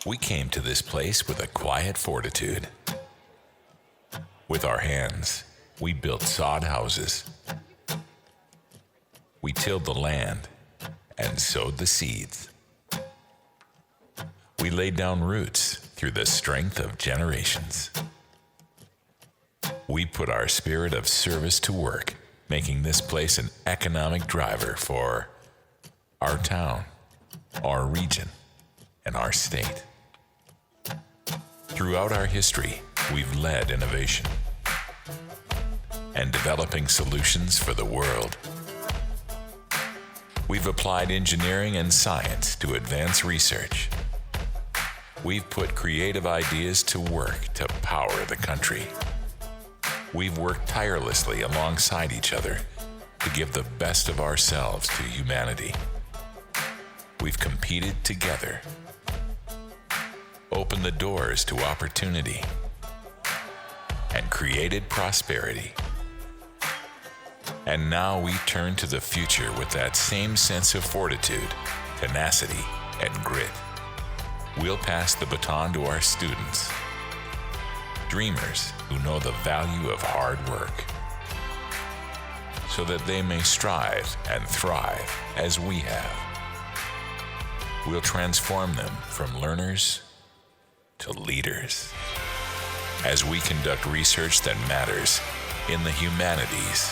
We came to this place with a quiet fortitude. With our hands, we built sod houses. We tilled the land and sowed the seeds. We laid down roots through the strength of generations. We put our spirit of service to work, making this place an economic driver for our town, our region, and our state. Throughout our history, we've led innovation and developing solutions for the world. We've applied engineering and science to advance research. We've put creative ideas to work to power the country. We've worked tirelessly alongside each other to give the best of ourselves to humanity. We've competed together, opened the doors to opportunity, and created prosperity. And now we turn to the future with that same sense of fortitude, tenacity, and grit. We'll pass the baton to our students, dreamers who know the value of hard work, so that they may strive and thrive as we have. We'll transform them from learners to leaders as we conduct research that matters in the humanities,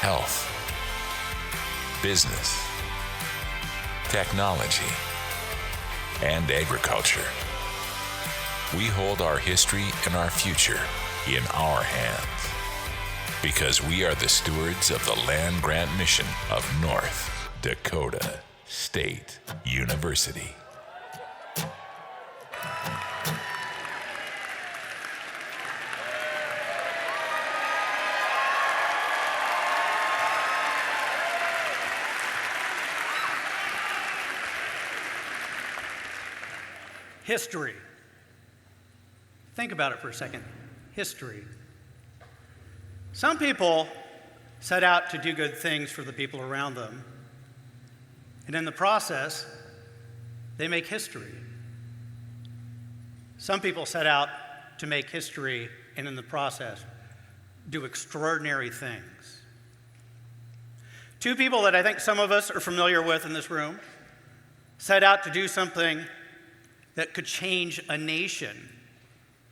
health, business, technology, and agriculture. We hold our history and our future in our hands because we are the stewards of the land grant mission of North Dakota State University. History. Think about it for a second. History. Some people set out to do good things for the people around them, and in the process, they make history. Some people set out to make history, and in the process, do extraordinary things. Two people that I think some of us are familiar with in this room set out to do something that could change a nation,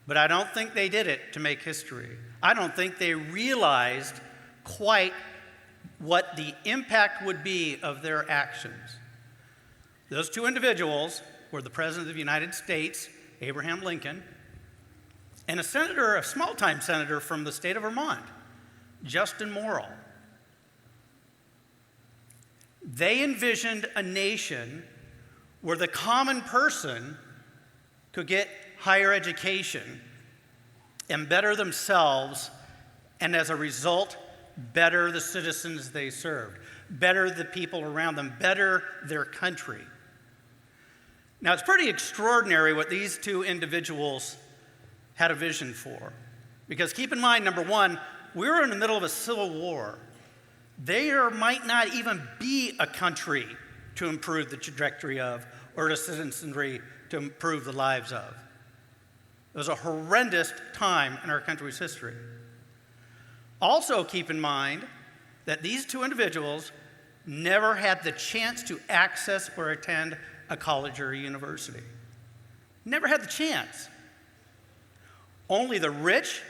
but I don't think they did it to make history. I don't think they realized quite what the impact would be of their actions. Those two individuals were the President of the United States, Abraham Lincoln, and a senator, a small-time senator from the state of Vermont, Justin Morrill. They envisioned a nation where the common person could get higher education and better themselves, and as a result, better the citizens they served, better the people around them, better their country. Now, it's pretty extraordinary what these two individuals had a vision for. Because keep in mind, number one, we were in the middle of a civil war. There might not even be a country to improve the trajectory of, or a citizenry to improve the lives of. It was a horrendous time in our country's history. Also keep in mind that these two individuals never had the chance to access or attend a college or a university. Never had the chance. Only the rich,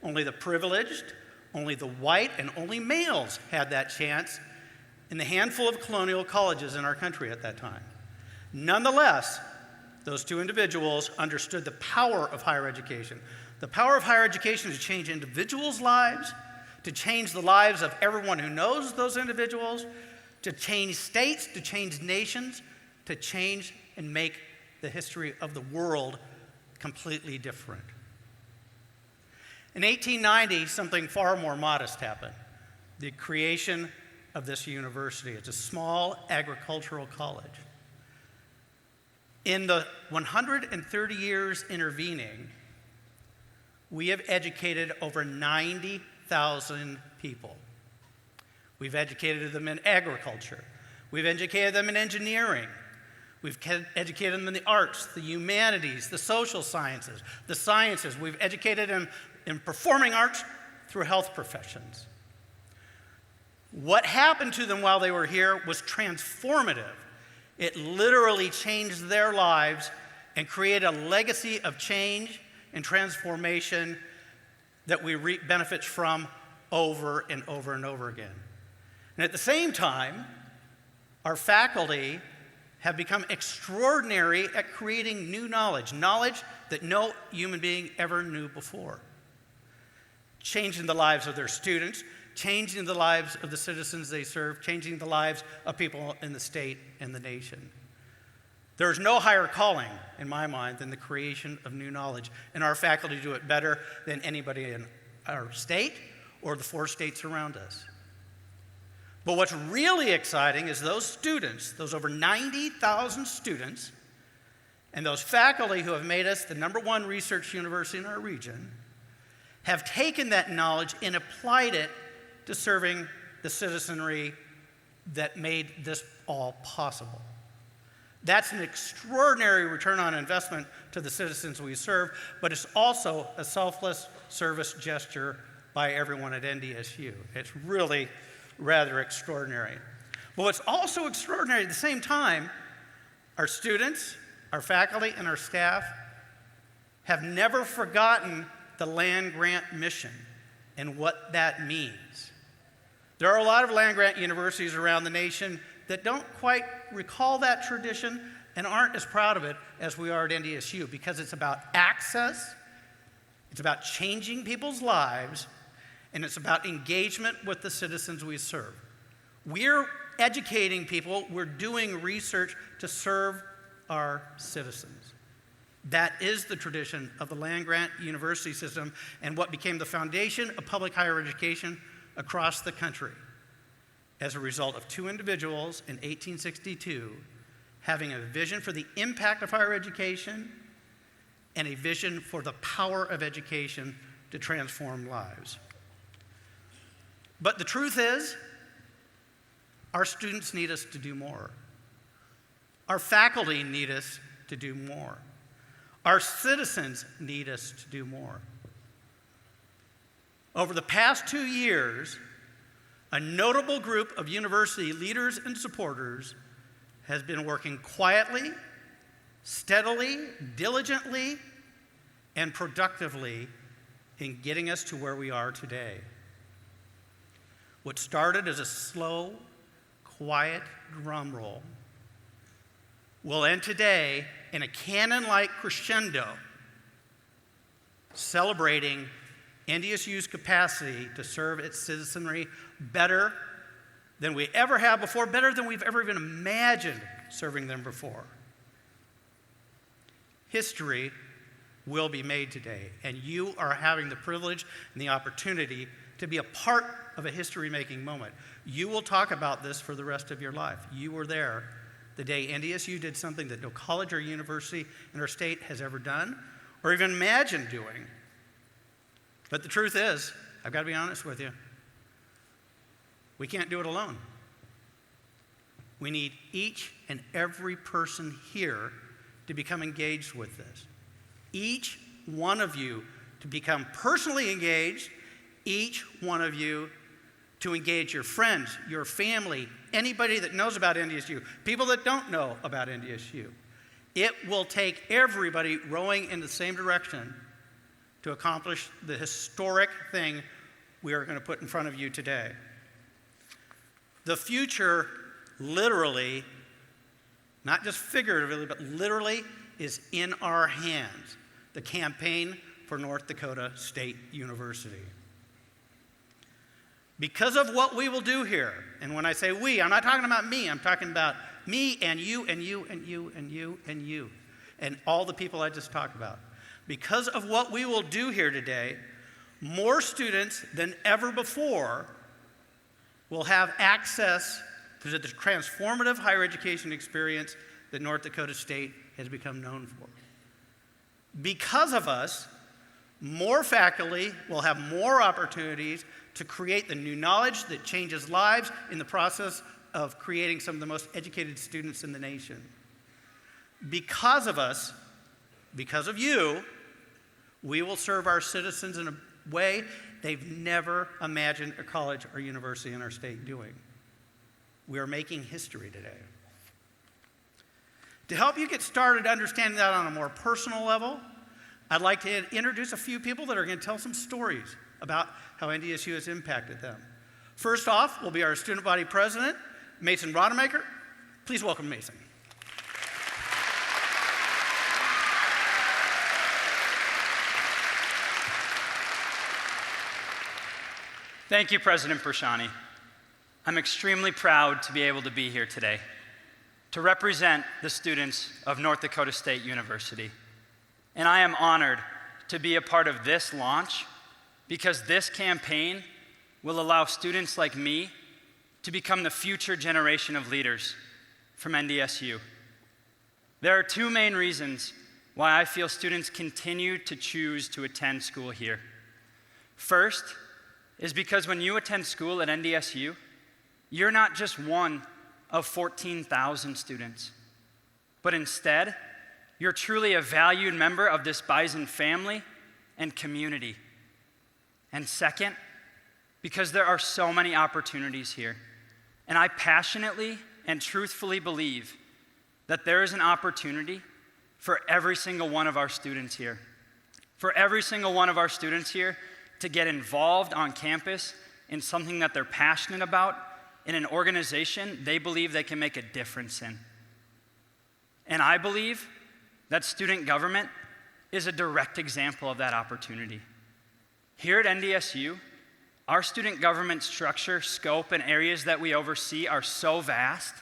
only the privileged, only the white, and only males had that chance in the handful of colonial colleges in our country at that time. Nonetheless, those two individuals understood the power of higher education. The power of higher education to change individuals' lives, to change the lives of everyone who knows those individuals, to change states, to change nations, to change and make the history of the world completely different. In 1890, something far more modest happened. The creation of this university. It's a small agricultural college. In the 130 years intervening, we have educated over 90,000 people. We've educated them in agriculture. We've educated them in engineering. We've educated them in the arts, the humanities, the social sciences, the sciences. We've educated them in performing arts through health professions. What happened to them while they were here was transformative. It literally changed their lives and created a legacy of change and transformation that we reap benefits from over and over and over again. And at the same time, our faculty have become extraordinary at creating new knowledge that no human being ever knew before. Changing the lives of their students, changing the lives of the citizens they serve, changing the lives of people in the state and the nation. There is no higher calling, in my mind, than the creation of new knowledge, and our faculty do it better than anybody in our state or the 4 states around us. But what's really exciting is those students, those over 90,000 students, and those faculty who have made us the #1 research university in our region, have taken that knowledge and applied it to serving the citizenry that made this all possible. That's an extraordinary return on investment to the citizens we serve, but it's also a selfless service gesture by everyone at NDSU. It's really rather extraordinary. But what's also extraordinary at the same time, our students, our faculty, and our staff have never forgotten the land-grant mission and what that means. There are a lot of land-grant universities around the nation that don't quite recall that tradition and aren't as proud of it as we are at NDSU, because it's about access, it's about changing people's lives, and it's about engagement with the citizens we serve. We're educating people, we're doing research to serve our citizens. That is the tradition of the land-grant university system and what became the foundation of public higher education across the country as a result of 2 individuals in 1862 having a vision for the impact of higher education and a vision for the power of education to transform lives. But the truth is, our students need us to do more. Our faculty need us to do more. Our citizens need us to do more. Over the past 2 years, a notable group of university leaders and supporters has been working quietly, steadily, diligently, and productively in getting us to where we are today. What started as a slow, quiet drum roll will end today in a cannon-like crescendo, celebrating NDSU's capacity to serve its citizenry better than we ever have before, better than we've ever even imagined serving them before. History will be made today, and you are having the privilege and the opportunity to be a part of a history-making moment. You will talk about this for the rest of your life. You were there the day NDSU did something that no college or university in our state has ever done or even imagined doing. But the truth is, I've got to be honest with you, we can't do it alone. We need each and every person here to become engaged with this. Each one of you to become personally engaged, each one of you to engage your friends, your family, anybody that knows about NDSU, people that don't know about NDSU. It will take everybody rowing in the same direction to accomplish the historic thing we are going to put in front of you today. The future literally, not just figuratively, but literally is in our hands. The campaign for North Dakota State University. Because of what we will do here, and when I say we, I'm not talking about me, I'm talking about me and you and you and you and you and you and all the people I just talked about. Because of what we will do here today, more students than ever before will have access to the transformative higher education experience that North Dakota State has become known for. Because of us, more faculty will have more opportunities to create the new knowledge that changes lives in the process of creating some of the most educated students in the nation. Because of us, because of you, we will serve our citizens in a way they've never imagined a college or university in our state doing. We are making history today. To help you get started understanding that on a more personal level, I'd like to introduce a few people that are going to tell some stories about how NDSU has impacted them. First off will be our student body president, Mason Rodemaker. Please welcome Mason. Thank you, President Pershani. I'm extremely proud to be able to be here today to represent the students of North Dakota State University. And I am honored to be a part of this launch because this campaign will allow students like me to become the future generation of leaders from NDSU. There are two main reasons why I feel students continue to choose to attend school here. First is because when you attend school at NDSU, you're not just one of 14,000 students, but instead, you're truly a valued member of this Bison family and community. And second, because there are so many opportunities here, and I passionately and truthfully believe that there is an opportunity for every single one of our students here. For every single one of our students here to get involved on campus in something that they're passionate about, in an organization they believe they can make a difference in. And I believe that student government is a direct example of that opportunity. Here at NDSU, our student government structure, scope, and areas that we oversee are so vast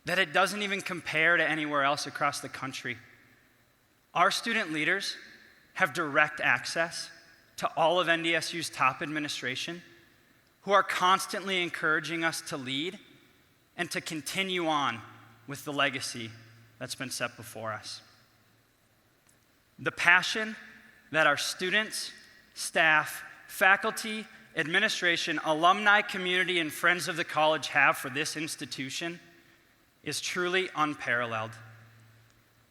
that it doesn't even compare to anywhere else across the country. Our student leaders have direct access to all of NDSU's top administration, who are constantly encouraging us to lead and to continue on with the legacy that's been set before us. The passion that our students, staff, faculty, administration, alumni community, and friends of the college have for this institution is truly unparalleled.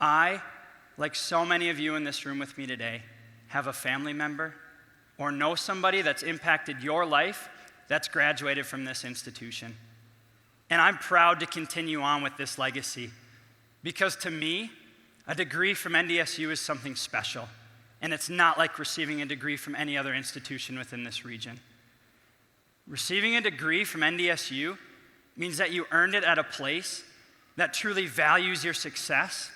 I, like so many of you in this room with me today, have a family member or know somebody that's impacted your life that's graduated from this institution. And I'm proud to continue on with this legacy because to me, a degree from NDSU is something special, and it's not like receiving a degree from any other institution within this region. Receiving a degree from NDSU means that you earned it at a place that truly values your success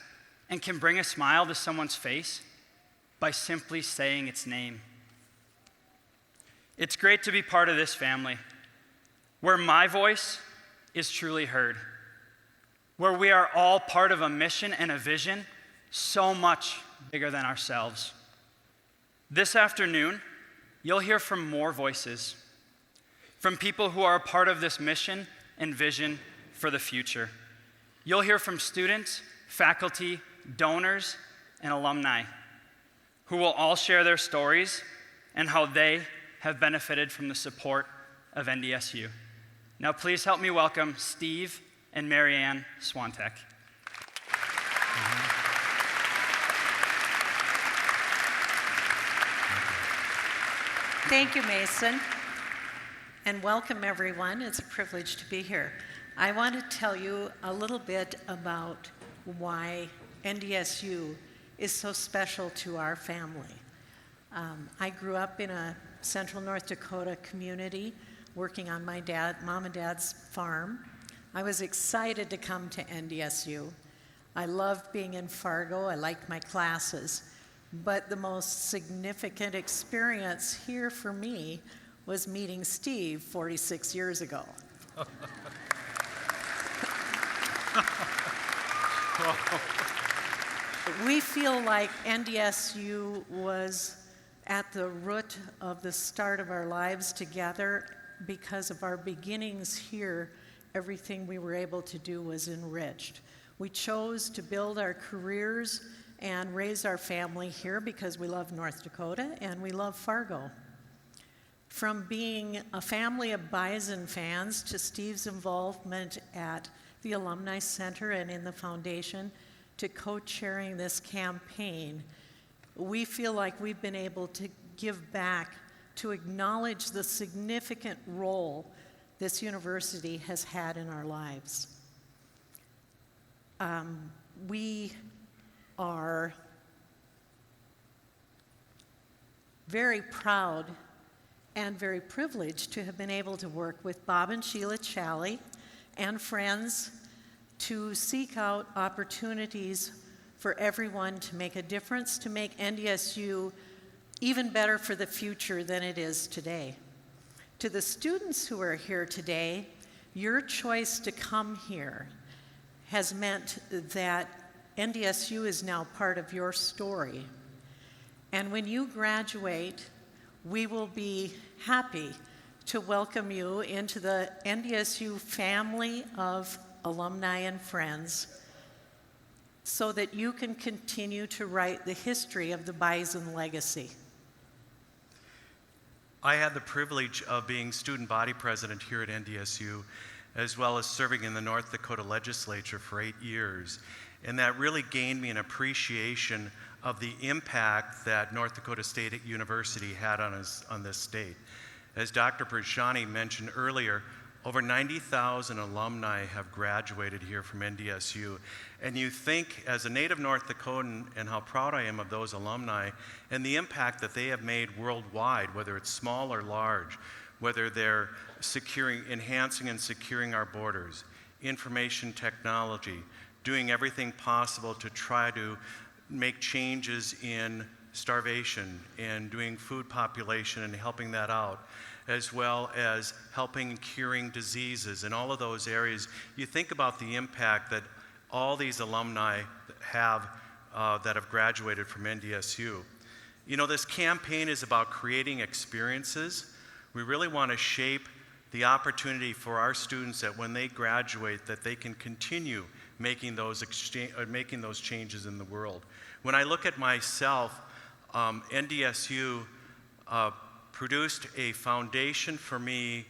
and can bring a smile to someone's face by simply saying its name. It's great to be part of this family, where my voice is truly heard, where we are all part of a mission and a vision so much bigger than ourselves. This afternoon, you'll hear from more voices, from people who are a part of this mission and vision for the future. You'll hear from students, faculty, donors, and alumni, who will all share their stories and how they have benefited from the support of NDSU. Now please help me welcome Steve and Marianne Swantek. Thank you, Mason, and welcome everyone. It's a privilege to be here. I want to tell you a little bit about why NDSU is so special to our family. I grew up in a central North Dakota community working on my mom and dad's farm. I was excited to come to NDSU. I loved being in Fargo. I liked my classes. But the most significant experience here for me was meeting Steve 46 years ago. We feel like NDSU was at the root of the start of our lives together. Because of our beginnings here, everything we were able to do was enriched. We chose to build our careers and raise our family here because we love North Dakota and we love Fargo. From being a family of Bison fans to Steve's involvement at the Alumni Center and in the foundation, to co-chairing this campaign, we feel like we've been able to give back to acknowledge the significant role this university has had in our lives. We are very proud and very privileged to have been able to work with Bob and Sheila Challey and friends to seek out opportunities for everyone to make a difference, to make NDSU even better for the future than it is today. To the students who are here today, your choice to come here has meant that NDSU is now part of your story. And when you graduate, we will be happy to welcome you into the NDSU family of alumni and friends so that you can continue to write the history of the Bison legacy. I had the privilege of being student body president here at NDSU, as well as serving in the North Dakota legislature for 8 years. And that really gained me an appreciation of the impact that North Dakota State University had on this state. As Dr. Prashani mentioned earlier, over 90,000 alumni have graduated here from NDSU. And you think, as a native North Dakotan, and how proud I am of those alumni and the impact that they have made worldwide, whether it's small or large, whether they're enhancing and securing our borders, information technology, doing everything possible to try to make changes in starvation and doing food population and helping that out, as well as helping curing diseases in all of those areas. You think about the impact that all these alumni have that have graduated from NDSU. You know, this campaign is about creating experiences. We really want to shape the opportunity for our students that when they graduate, that they can continue making those changes in the world. When I look at myself, NDSU produced a foundation for me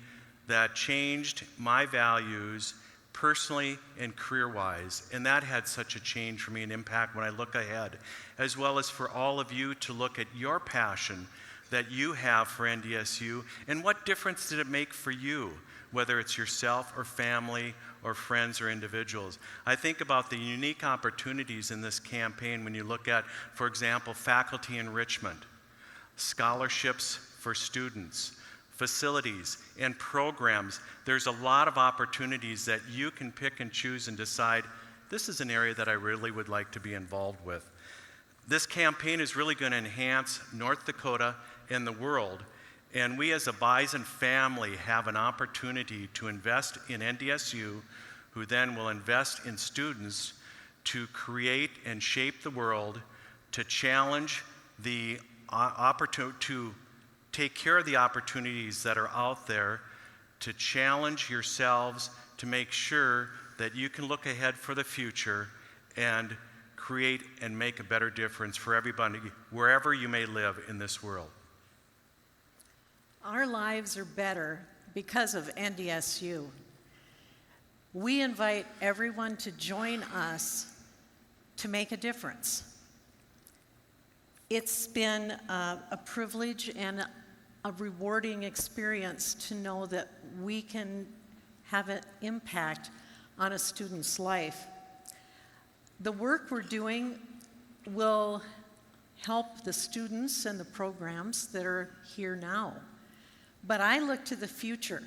that changed my values personally and career-wise, and that had such a change for me and impact when I look ahead, as well as for all of you to look at your passion that you have for NDSU and what difference did it make for you, whether it's yourself or family or friends or individuals. I think about the unique opportunities in this campaign when you look at, for example, faculty enrichment, scholarships for students, facilities, and programs. There's a lot of opportunities that you can pick and choose and decide, this is an area that I really would like to be involved with. This campaign is really going to enhance North Dakota and the world, and we as a Bison family have an opportunity to invest in NDSU, who then will invest in students to create and shape the world, to challenge the to take care of the opportunities that are out there, to challenge yourselves to make sure that you can look ahead for the future and create and make a better difference for everybody, wherever you may live in this world. Our lives are better because of NDSU. We invite everyone to join us to make a difference. It's been a privilege and a rewarding experience to know that we can have an impact on a student's life. The work we're doing will help the students and the programs that are here now. But I look to the future.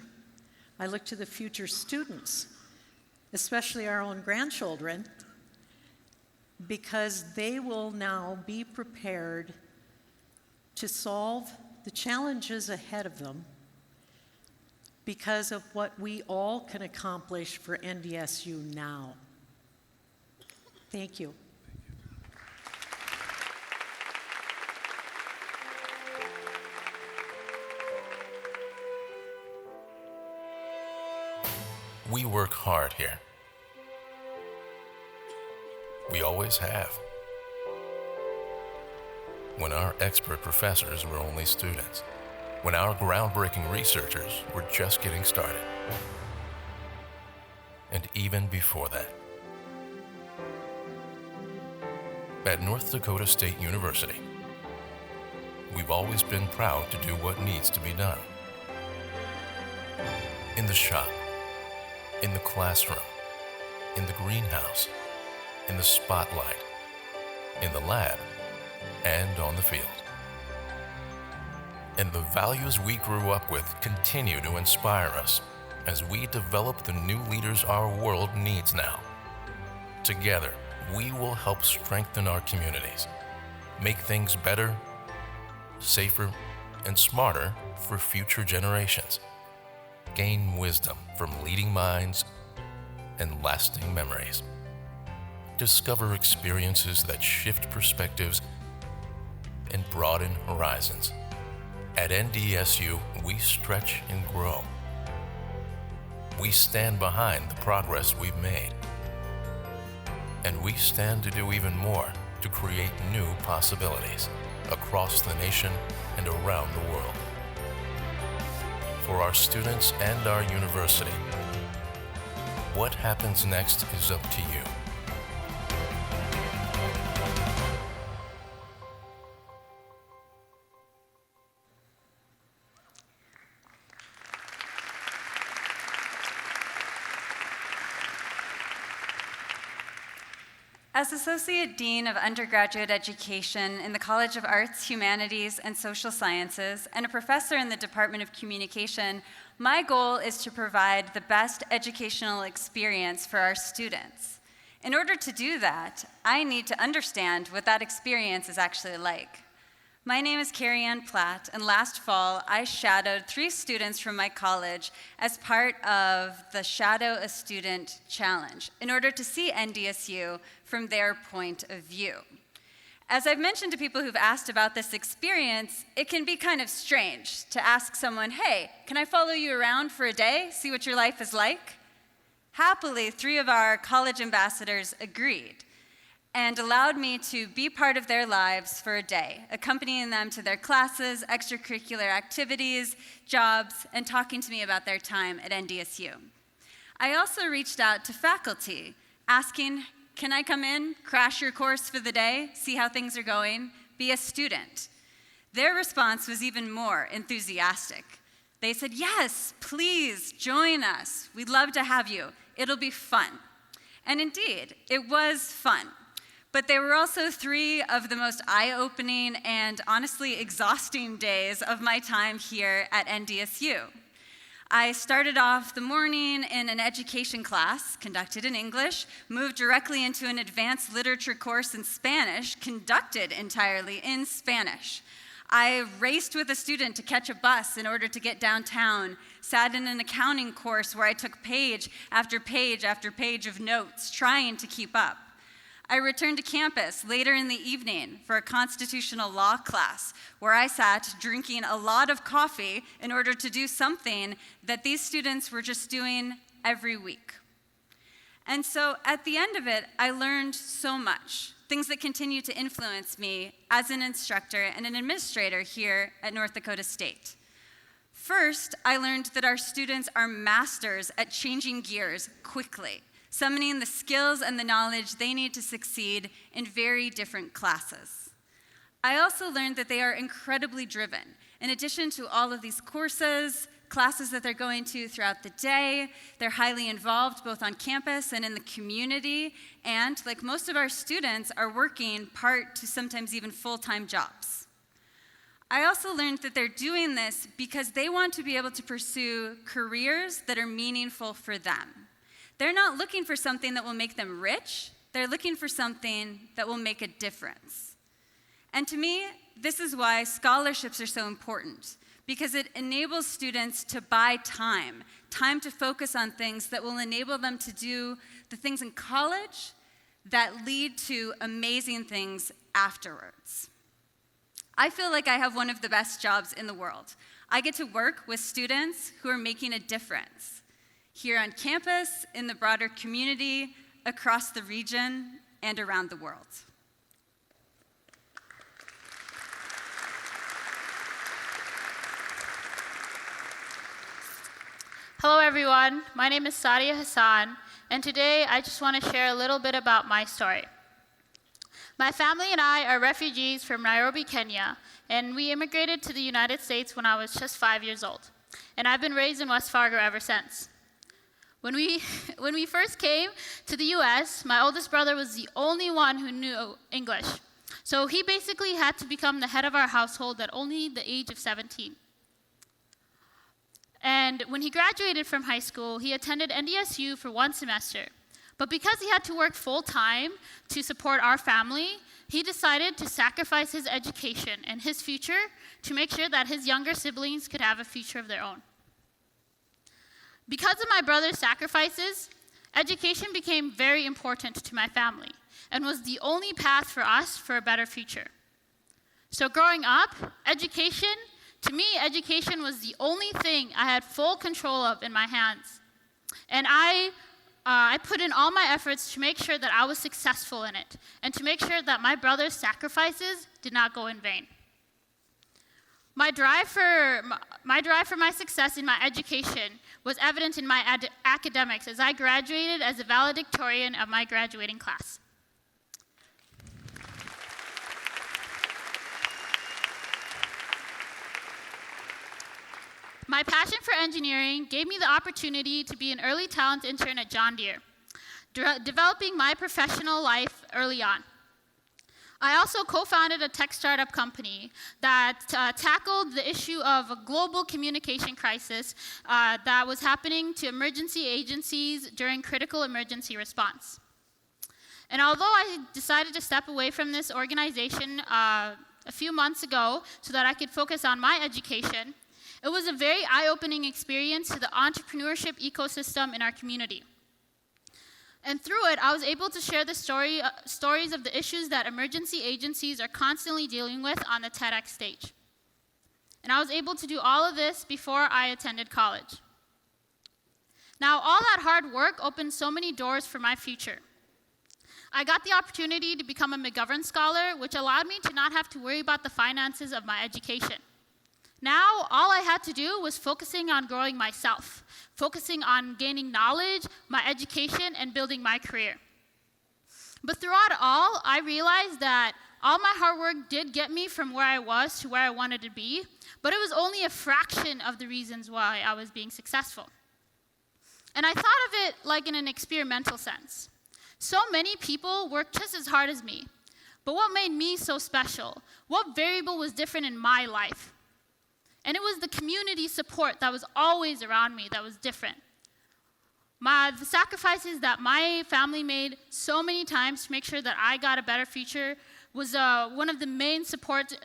I look to the future students, especially our own grandchildren, because they will now be prepared to solve the challenges ahead of them because of what we all can accomplish for NDSU now. Thank you. We work hard here. We always have. When our expert professors were only students, when our groundbreaking researchers were just getting started, and even before that. At North Dakota State University, we've always been proud to do what needs to be done. In the shop, in the classroom, in the greenhouse, in the spotlight, in the lab, and on the field. And the values we grew up with continue to inspire us as we develop the new leaders our world needs now. Together, we will help strengthen our communities, make things better, safer, and smarter for future generations. Gain wisdom from leading minds and lasting memories. Discover experiences that shift perspectives and broaden horizons. At NDSU, we stretch and grow. We stand behind the progress we've made. And we stand to do even more to create new possibilities across the nation and around the world. For our students and our university, what happens next is up to you. As Associate Dean of Undergraduate Education in the College of Arts, Humanities, and Social Sciences, and a professor in the Department of Communication, my goal is to provide the best educational experience for our students. In order to do that, I need to understand what that experience is actually like. My name is Carrie Ann Platt, and last fall, I shadowed 3 students from my college as part of the Shadow a Student Challenge in order to see NDSU from their point of view. As I've mentioned to people who've asked about this experience, it can be kind of strange to ask someone, hey, can I follow you around for a day, see what your life is like? Happily, 3 of our college ambassadors agreed and allowed me to be part of their lives for a day, accompanying them to their classes, extracurricular activities, jobs, and talking to me about their time at NDSU. I also reached out to faculty, asking, can I come in, crash your course for the day, see how things are going, be a student? Their response was even more enthusiastic. They said, yes, please join us. We'd love to have you. It'll be fun. And indeed, it was fun. But they were also 3 of the most eye-opening and honestly exhausting days of my time here at NDSU. I started off the morning in an education class conducted in English, moved directly into an advanced literature course in Spanish, conducted entirely in Spanish. I raced with a student to catch a bus in order to get downtown, sat in an accounting course where I took page after page after page of notes, trying to keep up. I returned to campus later in the evening for a constitutional law class where I sat drinking a lot of coffee in order to do something that these students were just doing every week. And so at the end of it, I learned so much, things that continue to influence me as an instructor and an administrator here at North Dakota State. First, I learned that our students are masters at changing gears quickly, summoning the skills and the knowledge they need to succeed in very different classes. I also learned that they are incredibly driven. In addition to all of these courses, classes that they're going to throughout the day, they're highly involved both on campus and in the community, and like most of our students, are working part to sometimes even full-time jobs. I also learned that they're doing this because they want to be able to pursue careers that are meaningful for them. They're not looking for something that will make them rich. They're looking for something that will make a difference. And to me, this is why scholarships are so important, because it enables students to buy time to focus on things that will enable them to do the things in college that lead to amazing things afterwards. I feel like I have one of the best jobs in the world. I get to work with students who are making a difference here on campus, in the broader community, across the region, and around the world. Hello everyone, my name is Sadia Hassan, and today I just want to share a little bit about my story. My family and I are refugees from Nairobi, Kenya, and we immigrated to the United States when I was just 5 years old. And I've been raised in West Fargo ever since. When we first came to the US, my oldest brother was the only one who knew English. So he basically had to become the head of our household at only the age of 17. And when he graduated from high school, he attended NDSU for 1 semester. But because he had to work full-time to support our family, he decided to sacrifice his education and his future to make sure that his younger siblings could have a future of their own. Because of my brother's sacrifices, education became very important to my family and was the only path for us for a better future. So growing up, to me, education was the only thing I had full control of in my hands. And I put in all my efforts to make sure that I was successful in it and to make sure that my brother's sacrifices did not go in vain. My drive for my success in my education was evident in my academics as I graduated as a valedictorian of my graduating class. My passion for engineering gave me the opportunity to be an early talent intern at John Deere, developing my professional life early on. I also co-founded a tech startup company that tackled the issue of a global communication crisis that was happening to emergency agencies during critical emergency response. And although I decided to step away from this organization a few months ago so that I could focus on my education, it was a very eye-opening experience to the entrepreneurship ecosystem in our community. And through it, I was able to share the stories of the issues that emergency agencies are constantly dealing with on the TEDx stage. And I was able to do all of this before I attended college. Now, all that hard work opened so many doors for my future. I got the opportunity to become a McGovern Scholar, which allowed me to not have to worry about the finances of my education. Now, all I had to do was focusing on growing myself, focusing on gaining knowledge, my education, and building my career. But throughout it all, I realized that all my hard work did get me from where I was to where I wanted to be, but it was only a fraction of the reasons why I was being successful. And I thought of it like in an experimental sense. So many people worked just as hard as me, but what made me so special? What variable was different in my life? And it was the community support that was always around me that was different. The sacrifices that my family made so many times to make sure that I got a better future was one of the main support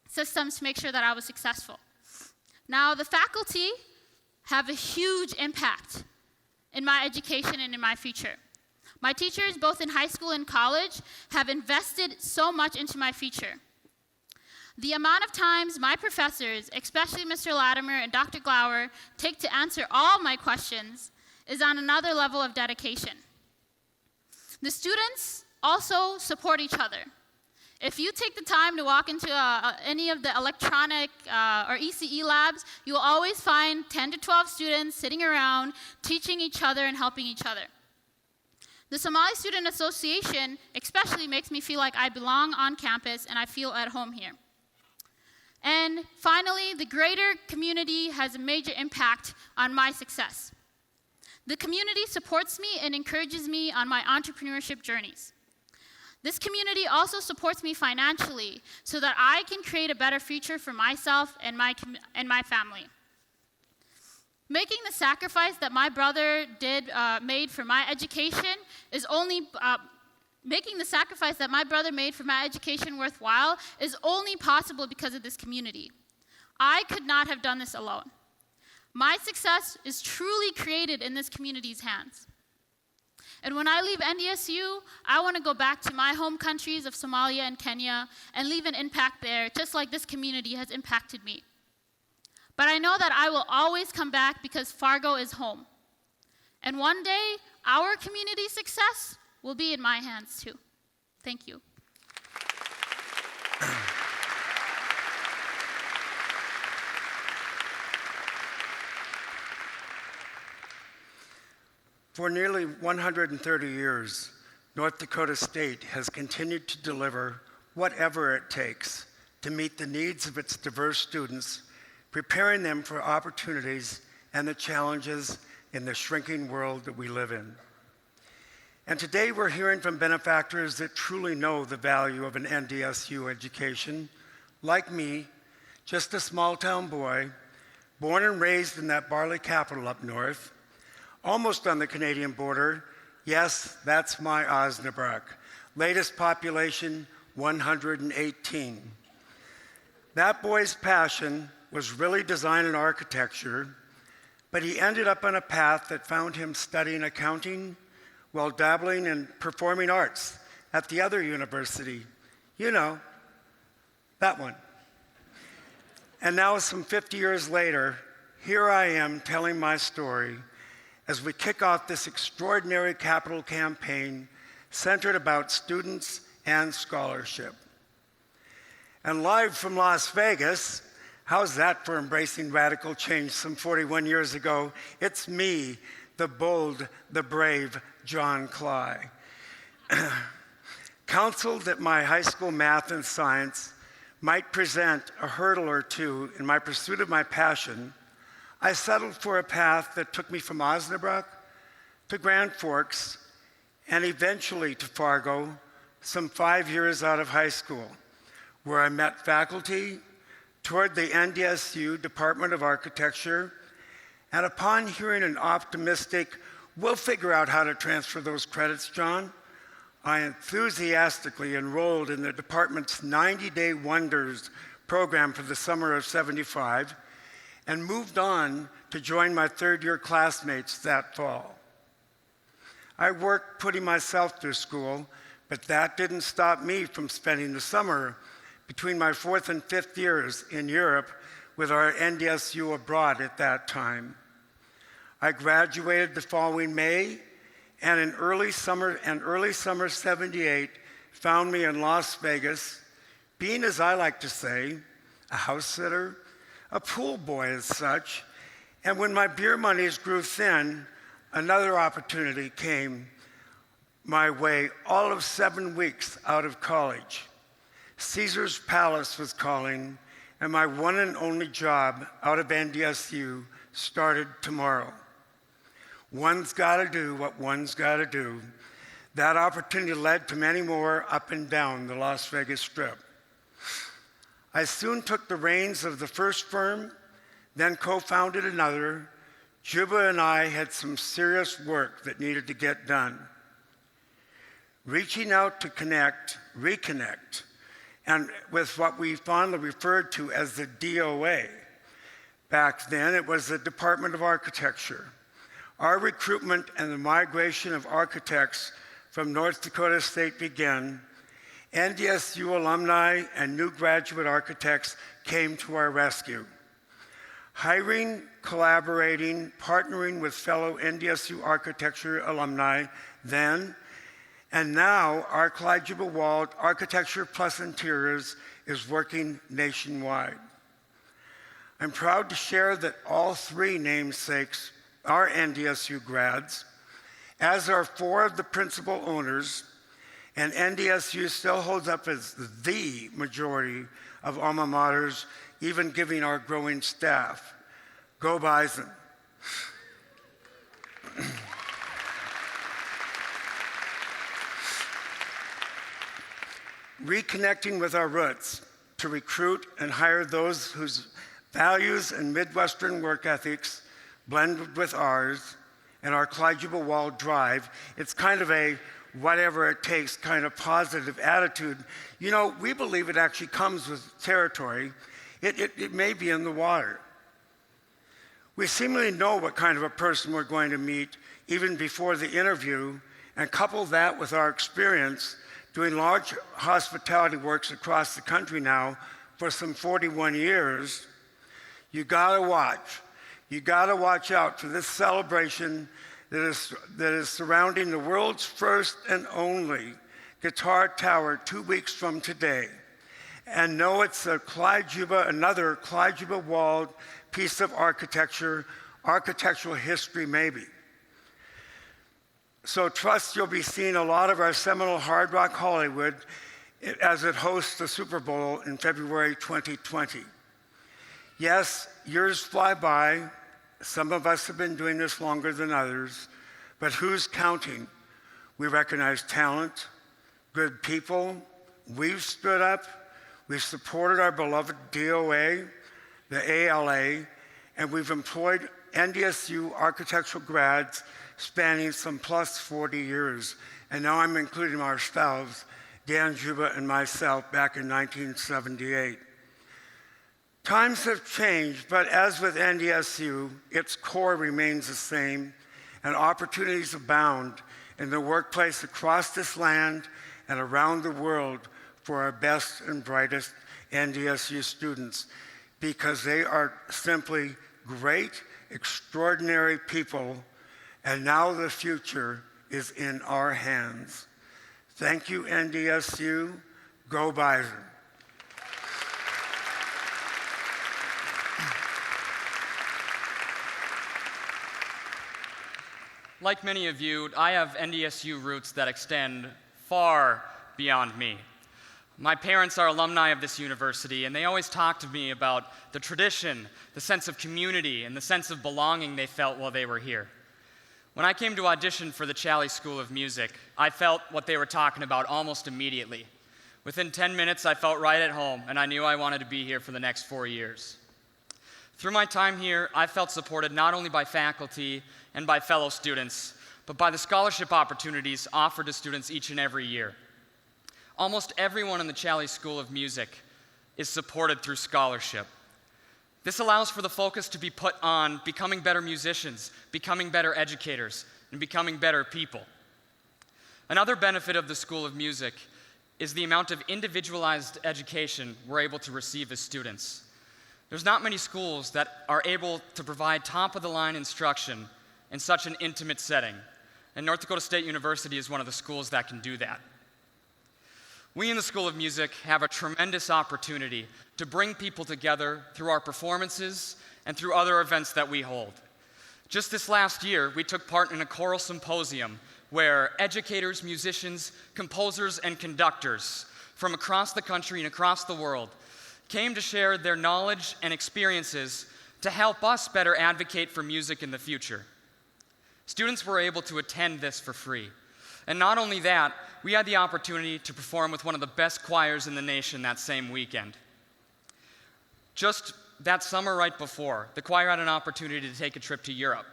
systems to make sure that I was successful. Now, the faculty have a huge impact in my education and in my future. My teachers, both in high school and college, have invested so much into my future. The amount of times my professors, especially Mr. Latimer and Dr. Glauer, take to answer all my questions is on another level of dedication. The students also support each other. If you take the time to walk into any of the electronic or ECE labs, you will always find 10 to 12 students sitting around teaching each other and helping each other. The Somali Student Association especially makes me feel like I belong on campus and I feel at home here. And finally, the greater community has a major impact on my success. The community supports me and encourages me on my entrepreneurship journeys. This community also supports me financially so that I can create a better future for myself and my family. Making the sacrifice that my brother made for my education Making the sacrifice that my brother made for my education worthwhile is only possible because of this community. I could not have done this alone. My success is truly created in this community's hands. And when I leave NDSU, I want to go back to my home countries of Somalia and Kenya and leave an impact there, just like this community has impacted me. But I know that I will always come back because Fargo is home. And one day, our community's success will be in my hands too. Thank you. For nearly 130 years, North Dakota State has continued to deliver whatever it takes to meet the needs of its diverse students, preparing them for opportunities and the challenges in the shrinking world that we live in. And today we're hearing from benefactors that truly know the value of an NDSU education. Like me, just a small-town boy, born and raised in that barley capital up north, almost on the Canadian border. Yes, that's my Osnabrück. Latest population, 118. That boy's passion was really design and architecture, but he ended up on a path that found him studying accounting while dabbling in performing arts at the other university. You know, that one. And now, some 50 years later, here I am telling my story as we kick off this extraordinary capital campaign centered about students and scholarship. And live from Las Vegas, how's that for embracing radical change some 41 years ago? It's me, the bold, the brave John Cly. Counseled that my high school math and science might present a hurdle or two in my pursuit of my passion, I settled for a path that took me from Osnabrück to Grand Forks and eventually to Fargo, some 5 years out of high school, where I met faculty, toured the NDSU Department of Architecture, and upon hearing an optimistic, "We'll figure out how to transfer those credits, John," I enthusiastically enrolled in the department's 90-Day Wonders program for the summer of '75 and moved on to join my third-year classmates that fall. I worked putting myself through school, but that didn't stop me from spending the summer between my fourth and fifth years in Europe with our NDSU abroad at that time. I graduated the following May, and in early summer '78 found me in Las Vegas, being, as I like to say, a house sitter, a pool boy as such, and when my beer monies grew thin, another opportunity came my way all of 7 weeks out of college. Caesar's Palace was calling, and my one and only job out of NDSU started tomorrow. One's got to do what one's got to do. That opportunity led to many more up and down the Las Vegas Strip. I soon took the reins of the first firm, then co-founded another. Juba and I had some serious work that needed to get done. Reaching out to connect, reconnect, and with what we fondly referred to as the DOA. Back then, it was the Department of Architecture. Our recruitment and the migration of architects from North Dakota State began. NDSU alumni and new graduate architects came to our rescue. Hiring, collaborating, partnering with fellow NDSU architecture alumni then, and now our Clyde Juba-Wald Architecture Plus Interiors is working nationwide. I'm proud to share that all three namesakes are NDSU grads, as are 4 of the principal owners, and NDSU still holds up as the majority of alma maters, even giving our growing staff. Go Bison. Reconnecting with our roots to recruit and hire those whose values and Midwestern work ethics blend with ours and our Clyde Juba-Wald drive. It's kind of a whatever it takes kind of positive attitude. You know, we believe it actually comes with territory. It may be in the water. We seemingly know what kind of a person we're going to meet even before the interview, and couple that with our experience doing large hospitality works across the country now for some 41 years. You gotta watch. You gotta watch out for this celebration that is surrounding the world's first and only guitar tower 2 weeks from today. And know it's another Clyde Juba-Wald piece of architecture, architectural history maybe. So trust you'll be seeing a lot of our seminal Hard Rock Hollywood as it hosts the Super Bowl in February 2020. Yes, years fly by. Some of us have been doing this longer than others, but who's counting? We recognize talent, good people. We've stood up. We've supported our beloved DOA, the ALA, and we've employed NDSU architectural grads spanning some plus 40 years. And now I'm including ourselves, Dan Juba and myself, back in 1978. Times have changed, but as with NDSU, its core remains the same, and opportunities abound in the workplace across this land and around the world for our best and brightest NDSU students, because they are simply great, extraordinary people, and now the future is in our hands. Thank you, NDSU. Go Bison. Like many of you, I have NDSU roots that extend far beyond me. My parents are alumni of this university, and they always talk to me about the tradition, the sense of community, and the sense of belonging they felt while they were here. When I came to audition for the Challey School of Music, I felt what they were talking about almost immediately. Within 10 minutes, I felt right at home, and I knew I wanted to be here for the next 4 years. Through my time here, I felt supported not only by faculty and by fellow students, but by the scholarship opportunities offered to students each and every year. Almost everyone in the Challey School of Music is supported through scholarship. This allows for the focus to be put on becoming better musicians, becoming better educators, and becoming better people. Another benefit of the School of Music is the amount of individualized education we're able to receive as students. There's not many schools that are able to provide top-of-the-line instruction in such an intimate setting, and North Dakota State University is one of the schools that can do that. We in the School of Music have a tremendous opportunity to bring people together through our performances and through other events that we hold. Just this last year, we took part in a choral symposium where educators, musicians, composers, and conductors from across the country and across the world came to share their knowledge and experiences to help us better advocate for music in the future. Students were able to attend this for free. And not only that, we had the opportunity to perform with one of the best choirs in the nation that same weekend. Just that summer right before, the choir had an opportunity to take a trip to Europe.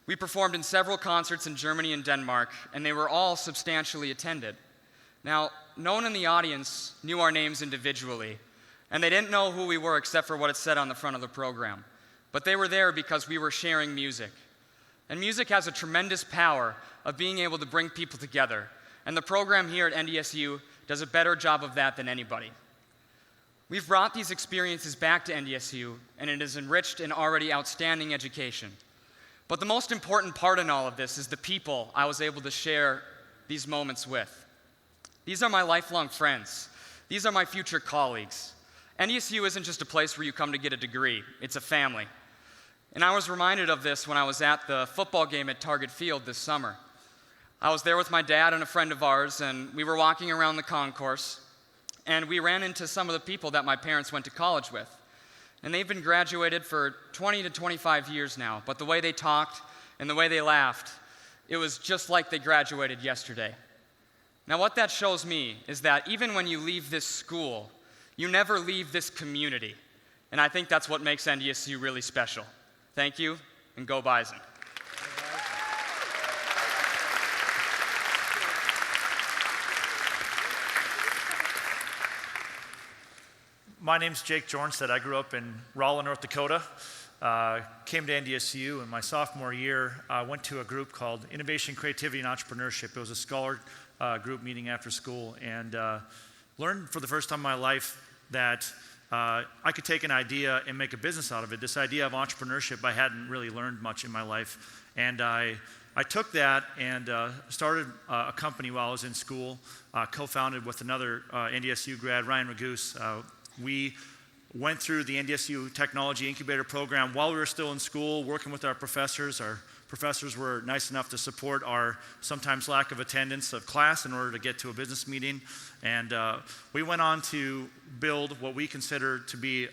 We performed in several concerts in Germany and Denmark, and they were all substantially attended. Now, no one in the audience knew our names individually, and they didn't know who we were except for what it said on the front of the program. But they were there because we were sharing music. And music has a tremendous power of being able to bring people together. And the program here at NDSU does a better job of that than anybody. We've brought these experiences back to NDSU, and it has enriched an already outstanding education. But the most important part in all of this is the people I was able to share these moments with. These are my lifelong friends. These are my future colleagues. NDSU isn't just a place where you come to get a degree, it's a family. And I was reminded of this when I was at the football game at Target Field this summer. I was there with my dad and a friend of ours, and we were walking around the concourse, and we ran into some of the people that my parents went to college with. And they've been graduated for 20 to 25 years now, but the way they talked and the way they laughed, it was just like they graduated yesterday. Now, what that shows me is that even when you leave this school, you never leave this community. And I think that's what makes NDSU really special. Thank you, and go Bison. My name's Jake Jornstedt. I grew up in Rolla, North Dakota. Came to NDSU in my sophomore year. Went to a group called Innovation, Creativity, and Entrepreneurship. It was a scholar group meeting after school, and learned for the first time in my life that I could take an idea and make a business out of it. This idea of entrepreneurship I hadn't really learned much in my life. And I took that and started a company while I was in school, co-founded with another NDSU grad, Ryan Ragoose. We went through the NDSU Technology Incubator Program while we were still in school, working with our professors professors were nice enough to support our sometimes lack of attendance of class in order to get to a business meeting. And we went on to build what we consider to be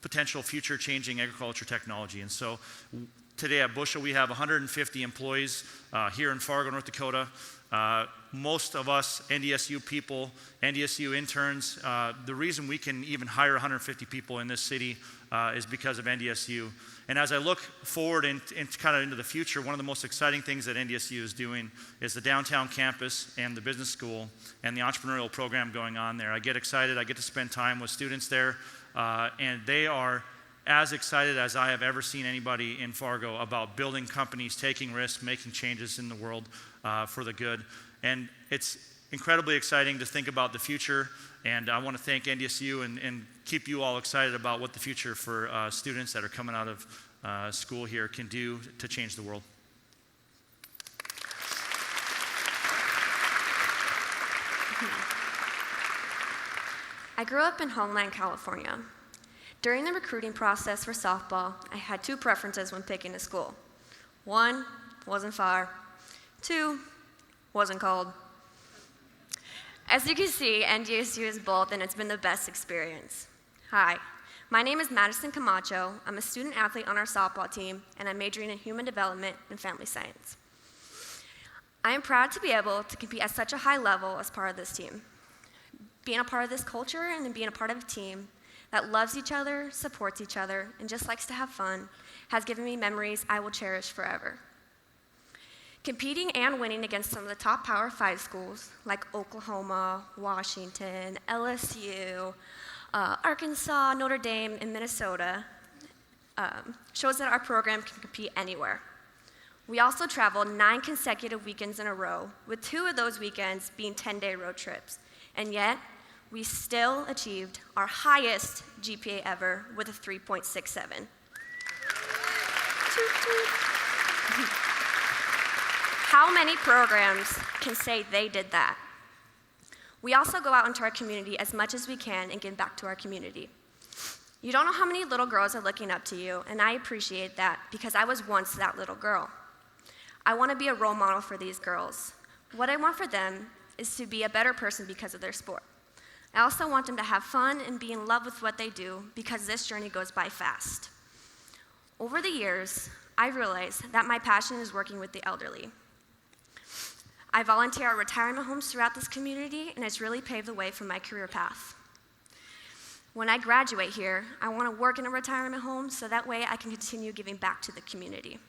potential future-changing agriculture technology. And so today at Bushel, we have 150 employees here in Fargo, North Dakota. Most of us NDSU people, NDSU interns, the reason we can even hire 150 people in this city is because of NDSU. And as I look forward and kind of into the future, one of the most exciting things that NDSU is doing is the downtown campus and the business school and the entrepreneurial program going on there. I get excited. I get to spend time with students there, and they are as excited as I have ever seen anybody in Fargo about building companies, taking risks, making changes in the world for the good. And it's incredibly exciting to think about the future, and I want to thank NDSU and keep you all excited about what the future for students that are coming out of school here can do to change the world. I grew up in Homeland, California. During the recruiting process for softball, I had two preferences when picking a school. One, wasn't far. Two, wasn't cold. As you can see, NDSU is both, and it's been the best experience. Hi, my name is Madison Camacho. I'm a student athlete on our softball team, and I'm majoring in human development and family science. I am proud to be able to compete at such a high level as part of this team. Being a part of this culture and being a part of a team that loves each other, supports each other, and just likes to have fun has given me memories I will cherish forever. Competing and winning against some of the top Power 5 schools like Oklahoma, Washington, LSU, Arkansas, Notre Dame, and Minnesota shows that our program can compete anywhere. We also traveled 9 consecutive weekends in a row, with 2 of those weekends being 10-day road trips, and yet we still achieved our highest GPA ever with a 3.67. How many programs can say they did that? We also go out into our community as much as we can and give back to our community. You don't know how many little girls are looking up to you, and I appreciate that because I was once that little girl. I want to be a role model for these girls. What I want for them is to be a better person because of their sport. I also want them to have fun and be in love with what they do because this journey goes by fast. Over the years, I realized that my passion is working with the elderly. I volunteer at retirement homes throughout this community, and it's really paved the way for my career path. When I graduate here, I want to work in a retirement home so that way I can continue giving back to the community.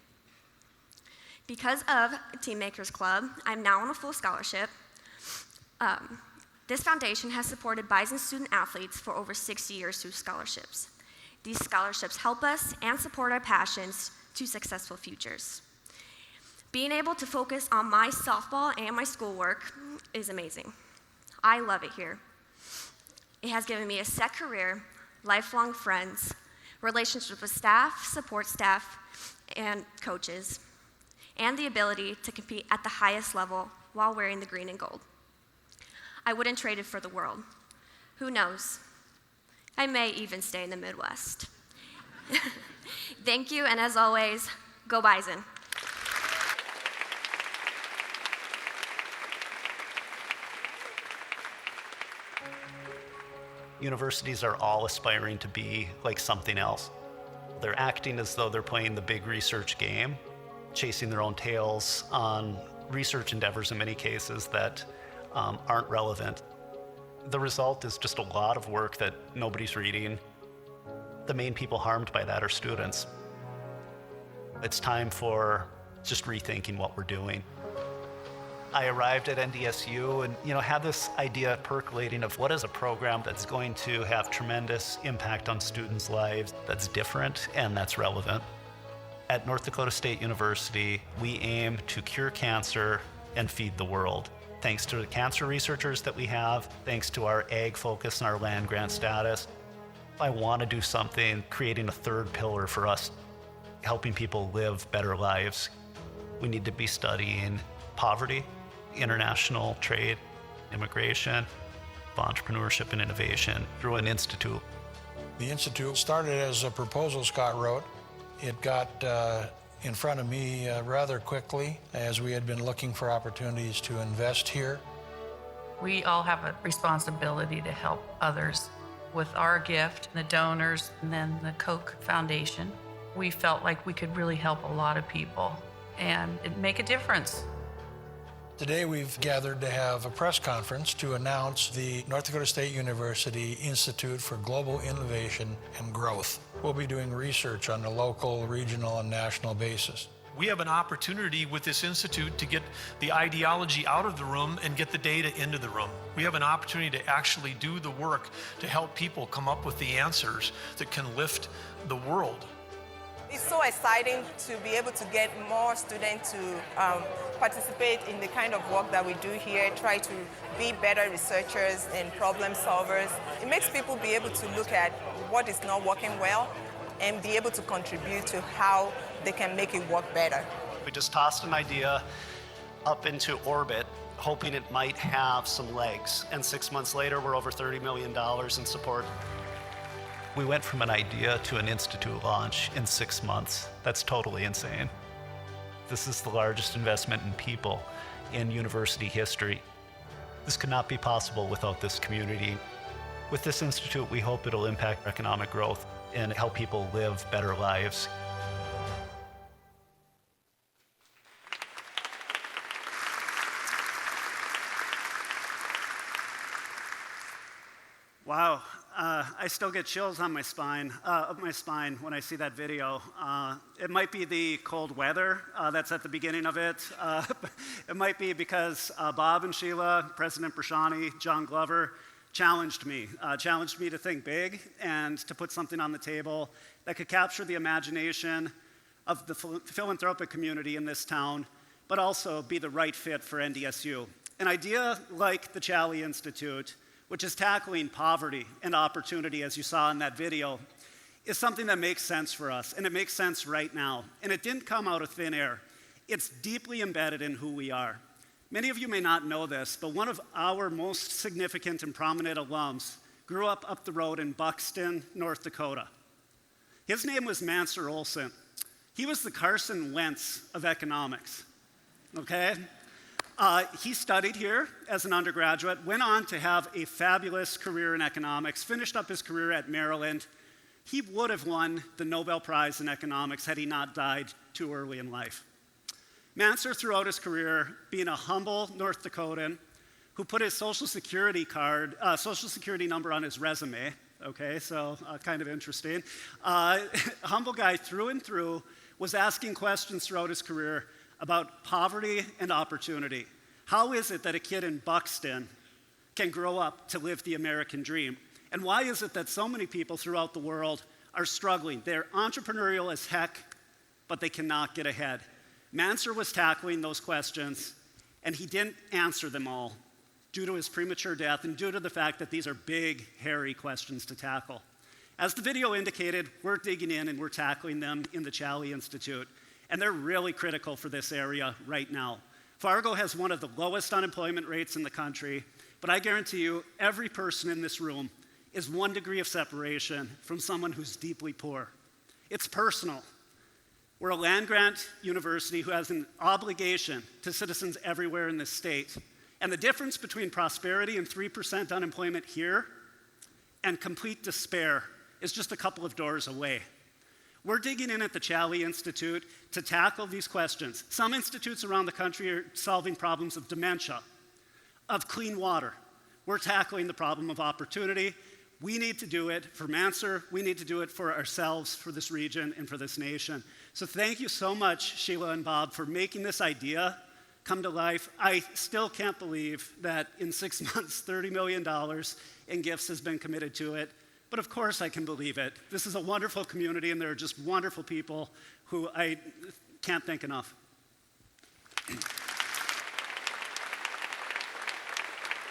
Because of Team Makers Club, I'm now on a full scholarship. This foundation has supported Bison student athletes for over 60 years through scholarships. These scholarships help us and support our passions to successful futures. Being able to focus on my softball and my schoolwork is amazing. I love it here. It has given me a set career, lifelong friends, relationships with staff, support staff, and coaches, and the ability to compete at the highest level while wearing the green and gold. I wouldn't trade it for the world. Who knows? I may even stay in the Midwest. Thank you, and as always, go Bison. Universities are all aspiring to be like something else. They're acting as though they're playing the big research game, chasing their own tails on research endeavors in many cases that aren't relevant. The result is just a lot of work that nobody's reading. The main people harmed by that are students. It's time for just rethinking what we're doing. I arrived at NDSU and had this idea percolating of what is a program that's going to have tremendous impact on students' lives, that's different and that's relevant. At North Dakota State University, we aim to cure cancer and feed the world. Thanks to the cancer researchers that we have, thanks to our ag focus and our land grant status, I want to do something, creating a third pillar for us, helping people live better lives. We need to be studying poverty, international trade, immigration, entrepreneurship and innovation through an institute. The institute started as a proposal Scott wrote. It got in front of me rather quickly as we had been looking for opportunities to invest here. We all have a responsibility to help others with our gift, the donors, and then the Koch Foundation. We felt like we could really help a lot of people and it'd make a difference. Today we've gathered to have a press conference to announce the North Dakota State University Institute for Global Innovation and Growth. We'll be doing research on a local, regional, and national basis. We have an opportunity with this institute to get the ideology out of the room and get the data into the room. We have an opportunity to actually do the work to help people come up with the answers that can lift the world. It's so exciting to be able to get more students to participate in the kind of work that we do here, try to be better researchers and problem solvers. It makes people be able to look at what is not working well and be able to contribute to how they can make it work better. We just tossed an idea up into orbit, hoping it might have some legs. And 6 months later, we're over $30 million in support. We went from an idea to an institute launch in 6 months. That's totally insane. This is the largest investment in people in university history. This could not be possible without this community. With this institute, we hope it'll impact economic growth and help people live better lives. Wow, I still get chills on my spine, up my spine when I see that video. It might be the cold weather that's at the beginning of it. It might be because Bob and Sheila, President Prashani, John Glover challenged me to think big and to put something on the table that could capture the imagination of the philanthropic community in this town, but also be the right fit for NDSU. An idea like the Challey Institute, which is tackling poverty and opportunity, as you saw in that video, is something that makes sense for us, and it makes sense right now. And it didn't come out of thin air. It's deeply embedded in who we are. Many of you may not know this, but one of our most significant and prominent alums grew up the road in Buxton, North Dakota. His name was Mansur Olson. He was the Carson Wentz of economics, okay? He studied here as an undergraduate, went on to have a fabulous career in economics, finished up his career at Maryland. He would have won the Nobel Prize in economics had he not died too early in life. Mansur, throughout his career, being a humble North Dakotan who put his social security number on his resume, okay, so kind of interesting. Humble guy through and through, was asking questions throughout his career about poverty and opportunity. How is it that a kid in Buxton can grow up to live the American dream? And why is it that so many people throughout the world are struggling? They're entrepreneurial as heck, but they cannot get ahead. Mansur was tackling those questions, and he didn't answer them all due to his premature death and due to the fact that these are big, hairy questions to tackle. As the video indicated, we're digging in and we're tackling them in the Challey Institute. And they're really critical for this area right now. Fargo has one of the lowest unemployment rates in the country, but I guarantee you every person in this room is 1 degree of separation from someone who's deeply poor. It's personal. We're a land-grant university who has an obligation to citizens everywhere in this state. And the difference between prosperity and 3% unemployment here and complete despair is just a couple of doors away. We're digging in at the Challey Institute to tackle these questions. Some institutes around the country are solving problems of dementia, of clean water. We're tackling the problem of opportunity. We need to do it for Mansur. We need to do it for ourselves, for this region, and for this nation. So thank you so much, Sheila and Bob, for making this idea come to life. I still can't believe that in 6 months, $30 million in gifts has been committed to it. But of course I can believe it. This is a wonderful community and there are just wonderful people who I can't thank enough.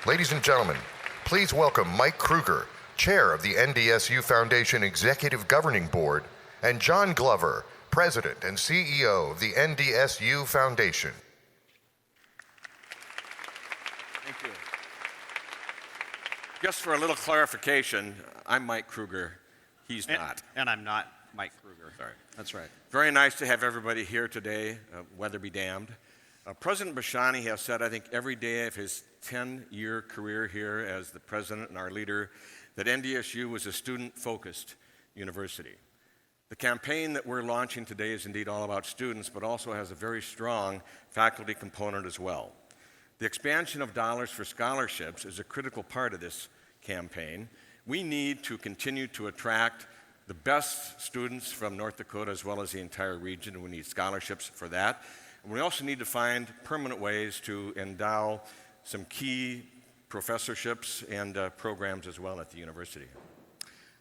Ladies and gentlemen, please welcome Mike Kruger, Chair of the NDSU Foundation Executive Governing Board, and John Glover, President and CEO of the NDSU Foundation. Thank you. Just for a little clarification, I'm Mike Kruger. He's not. And I'm not. Mike Kruger. Sorry. That's right. Very nice to have everybody here today, weather be damned. President Bashani has said, I think, every day of his 10-year career here as the president and our leader, that NDSU was a student-focused university. The campaign that we're launching today is indeed all about students, but also has a very strong faculty component as well. The expansion of dollars for scholarships is a critical part of this campaign. We need to continue to attract the best students from North Dakota as well as the entire region, and we need scholarships for that. And we also need to find permanent ways to endow some key professorships and programs as well at the university.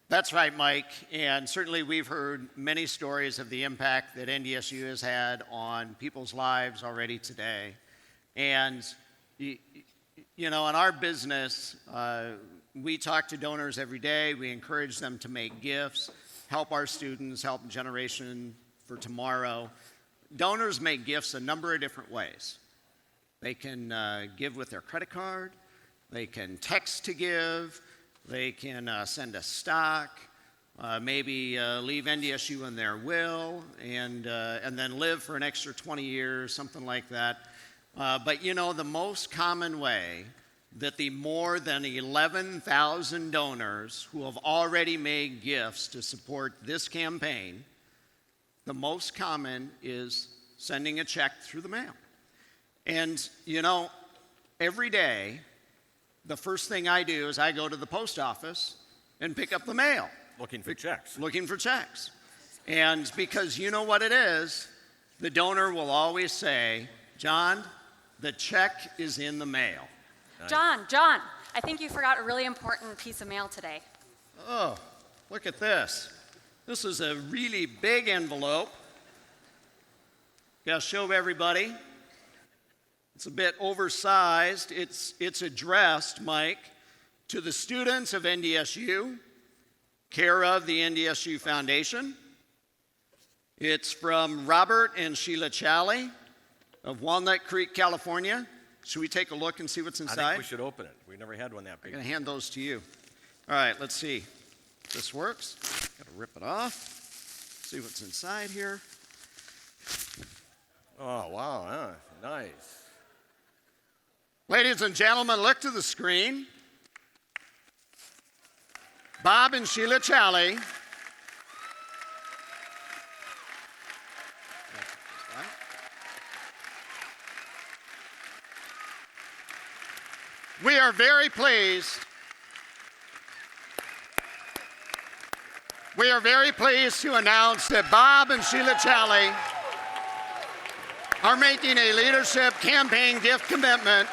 That's right, Mike, and certainly we've heard many stories of the impact that NDSU has had on people's lives already today. And, you know, in our business, we talk to donors every day. We encourage them to make gifts, help our students, help generation for tomorrow. Donors make gifts a number of different ways. They can give with their credit card. They can text to give. They can send a stock, maybe leave NDSU in their will, and then live for an extra 20 years, something like that. But you know, the most common way that the more than 11,000 donors who have already made gifts to support this campaign, the most common is sending a check through the mail. And you know, every day, the first thing I do is I go to the post office and pick up the mail. Looking for checks. Looking for checks. And because you know what it is, the donor will always say, John, the check is in the mail. Nice. John, I think you forgot a really important piece of mail today. Oh, look at this. This is a really big envelope. Gotta show everybody. It's a bit oversized. It's addressed, Mike, to the students of NDSU, care of the NDSU Foundation. It's from Robert and Sheila Challey of Walnut Creek, California. Should we take a look and see what's inside? I think we should open it. We never had one that big. I'm going to hand those to you. All right, let's see if this works. Got to rip it off. See what's inside here. Oh, wow, nice. Ladies and gentlemen, look to the screen. Bob and Sheila Challey. We are very pleased. We are very pleased to announce that Bob and Sheila Challey are making a leadership campaign gift commitment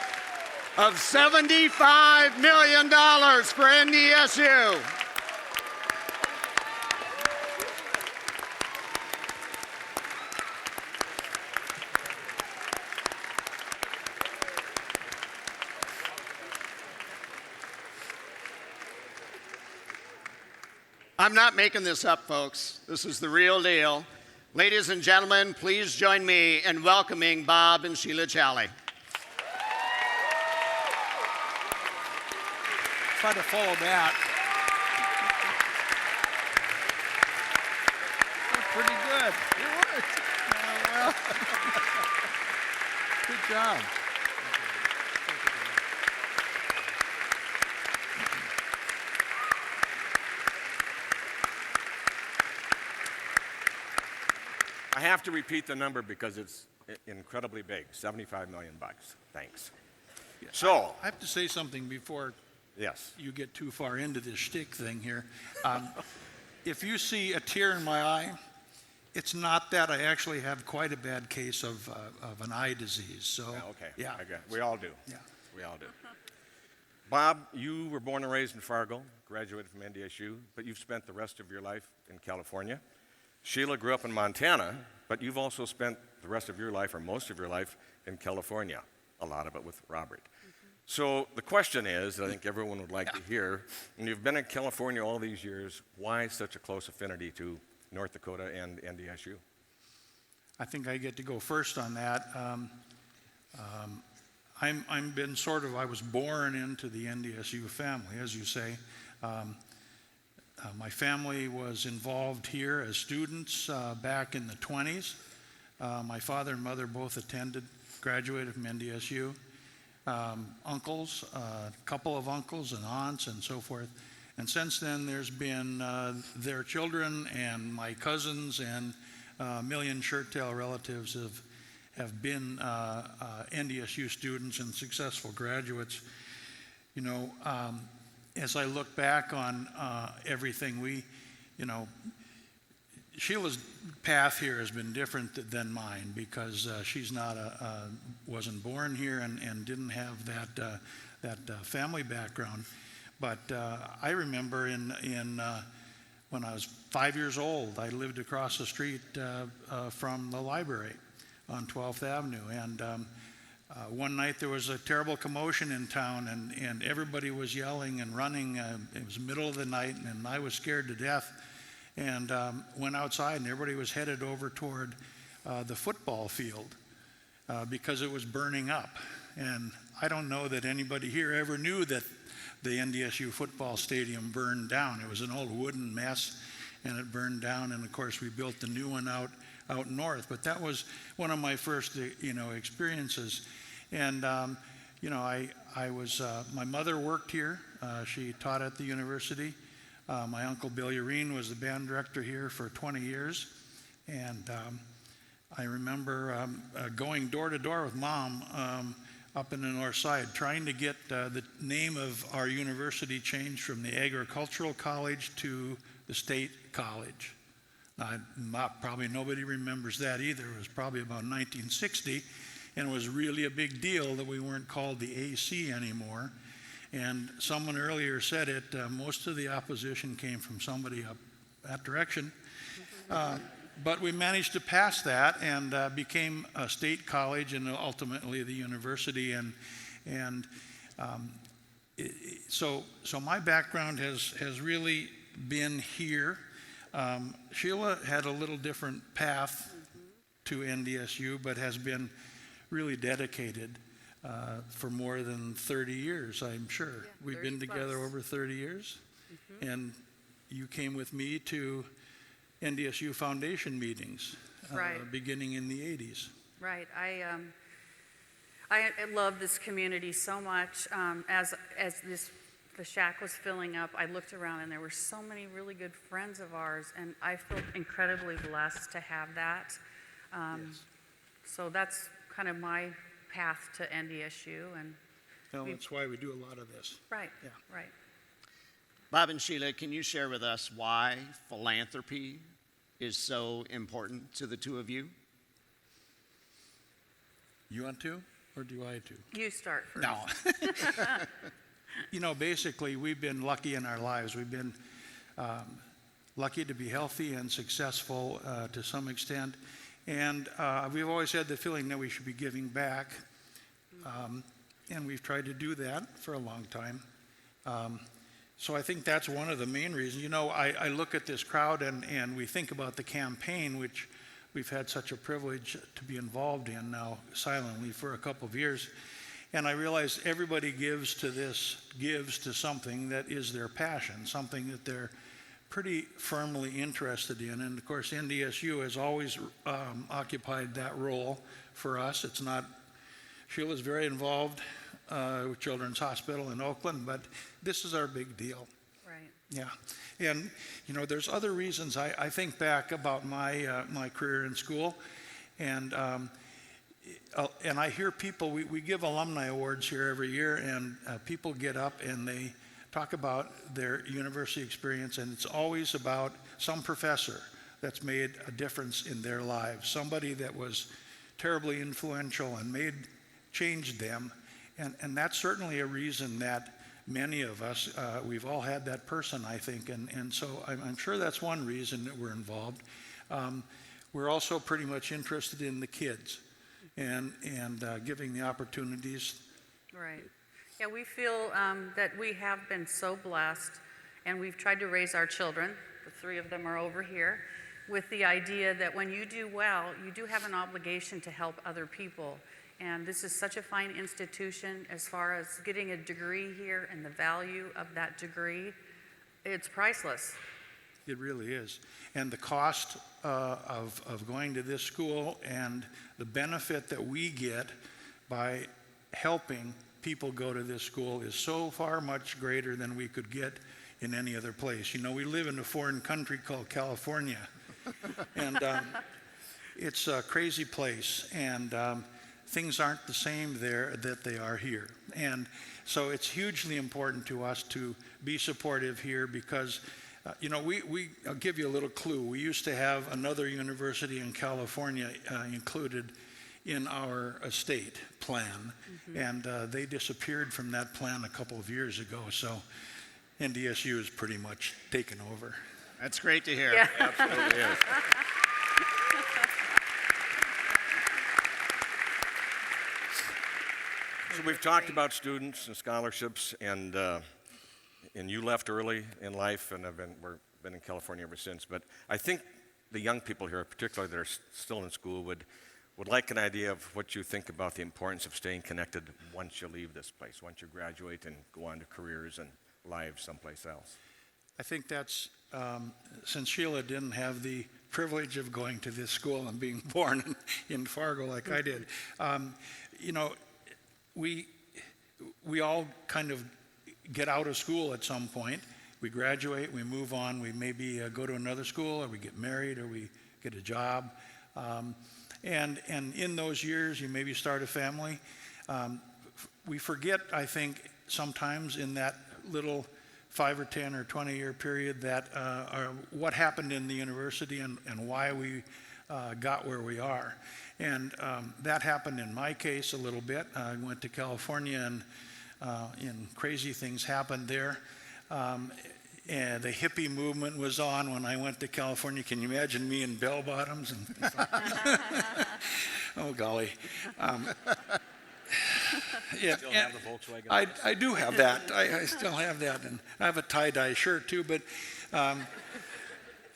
of $75 million for NDSU. I'm not making this up, folks. This is the real deal. Ladies and gentlemen, please join me in welcoming Bob and Sheila Challey. Try to follow that. That's pretty good. It worked. Well. Good job. I have to repeat the number because it's incredibly big, $75 million. Thanks. So, I have to say something before yes, you get too far into this shtick thing here. If you see a tear in my eye, it's not that. I actually have quite a bad case of an eye disease. So, okay. Yeah. We all do. Yeah. We all do. Bob, you were born and raised in Fargo, graduated from NDSU, but you've spent the rest of your life in California. Sheila grew up in Montana, but you've also spent the rest of your life, or most of your life, in California, a lot of it with Robert. So the question is, I think everyone would like to hear, and you've been in California all these years, why such a close affinity to North Dakota and NDSU? I think I get to go first on that. I was born into the NDSU family, as you say. My family was involved here as students back in the 20s. My father and mother both graduated from NDSU. Uncles, a couple of uncles and aunts and so forth. And since then, there's been their children and my cousins and a million shirt-tail relatives have been NDSU students and successful graduates. You know, as I look back on everything, Sheila's path here has been different than mine because she's wasn't born here and didn't have that family background. But I remember when I was 5 years old, I lived across the street from the library on 12th Avenue, and one night there was a terrible commotion in town, and everybody was yelling and running. It was the middle of the night, and I was scared to death, and went outside, and everybody was headed over toward the football field because it was burning up. And I don't know that anybody here ever knew that the NDSU football stadium burned down. It was an old wooden mess, and it burned down, and of course we built the new one out north. But that was one of my first experiences. And I was my mother worked here. She taught at the university. My uncle Bill Ureen was the band director here for 20 years, and I remember going door to door with Mom up in the north side, trying to get the name of our university changed from the Agricultural College to the State College. Now, probably nobody remembers that either. It was probably about 1960, and it was really a big deal that we weren't called the AC anymore. And someone earlier said it, most of the opposition came from somebody up that direction. But we managed to pass that and became a state college and ultimately the university. So my background has really been here. Sheila had a little different path to NDSU, but has been really dedicated for more than 30 years, I'm sure. Yeah, we've been together over 30 years. And you came with me to NDSU Foundation meetings, beginning in the 80s. Right. I love this community so much. As the shack was filling up, I looked around and there were so many really good friends of ours, and I felt incredibly blessed to have that. Yes. So that's kind of my path to NDSU, and that's why we do a lot of this. Right. Yeah. Right. Bob and Sheila, can you share with us why philanthropy is so important to the two of you? You want to, or do I to? You start first. No. Basically, we've been lucky in our lives. We've been lucky to be healthy and successful to some extent. And we've always had the feeling that we should be giving back. And we've tried to do that for a long time. So I think that's one of the main reasons. I look at this crowd and we think about the campaign, which we've had such a privilege to be involved in now silently for a couple of years. And I realize everybody gives to something that is their passion, something that they're pretty firmly interested in. And of course, NDSU has always occupied that role for us. It's not, Sheila's very involved with Children's Hospital in Oakland, but this is our big deal. Right. Yeah. And, there's other reasons. I think back about my career in school, and I hear people, we give alumni awards here every year, and people get up and they talk about their university experience, and it's always about some professor that's made a difference in their lives, somebody that was terribly influential and changed them. And that's certainly a reason that many of us, we've all had that person, I think, and so I'm sure that's one reason that we're involved. We're also pretty much interested in the kids and giving the opportunities. Right. Yeah, we feel that we have been so blessed, and we've tried to raise our children, the three of them are over here, with the idea that when you do well, you do have an obligation to help other people. And this is such a fine institution as far as getting a degree here and the value of that degree. it's priceless. It really is. And the cost of going to this school and the benefit that we get by helping people go to this school is so far much greater than we could get in any other place. You know, we live in a foreign country called California, and it's a crazy place, and things aren't the same there that they are here. And so it's hugely important to us to be supportive here because you know, I'll give you a little clue. We used to have another university in California included in our estate plan, and they disappeared from that plan a couple of years ago. So NDSU is pretty much taken over. That's great to hear. Yeah. Absolutely is. So we've talked about students and scholarships, and you left early in life, and we've been in California ever since. But I think the young people here, particularly that are still in school, would like an idea of what you think about the importance of staying connected once you leave this place, once you graduate and go on to careers and lives someplace else. I think that's, since Sheila didn't have the privilege of going to this school and being born in Fargo like I did, you know, we all kind of get out of school at some point. We graduate, we move on, we maybe go to another school, or we get married, or we get a job. And in those years, you maybe start a family. We forget, I think, sometimes in that little 5 or 10 or 20-year period that what happened in the university and why we got where we are. And that happened in my case a little bit. I went to California and crazy things happened there. And the hippie movement was on when I went to California. Can you imagine me in bell bottoms? Oh, golly. Yeah, Still have the Volkswagen? I do have that. I still have that. And I have a tie-dye shirt, too. But,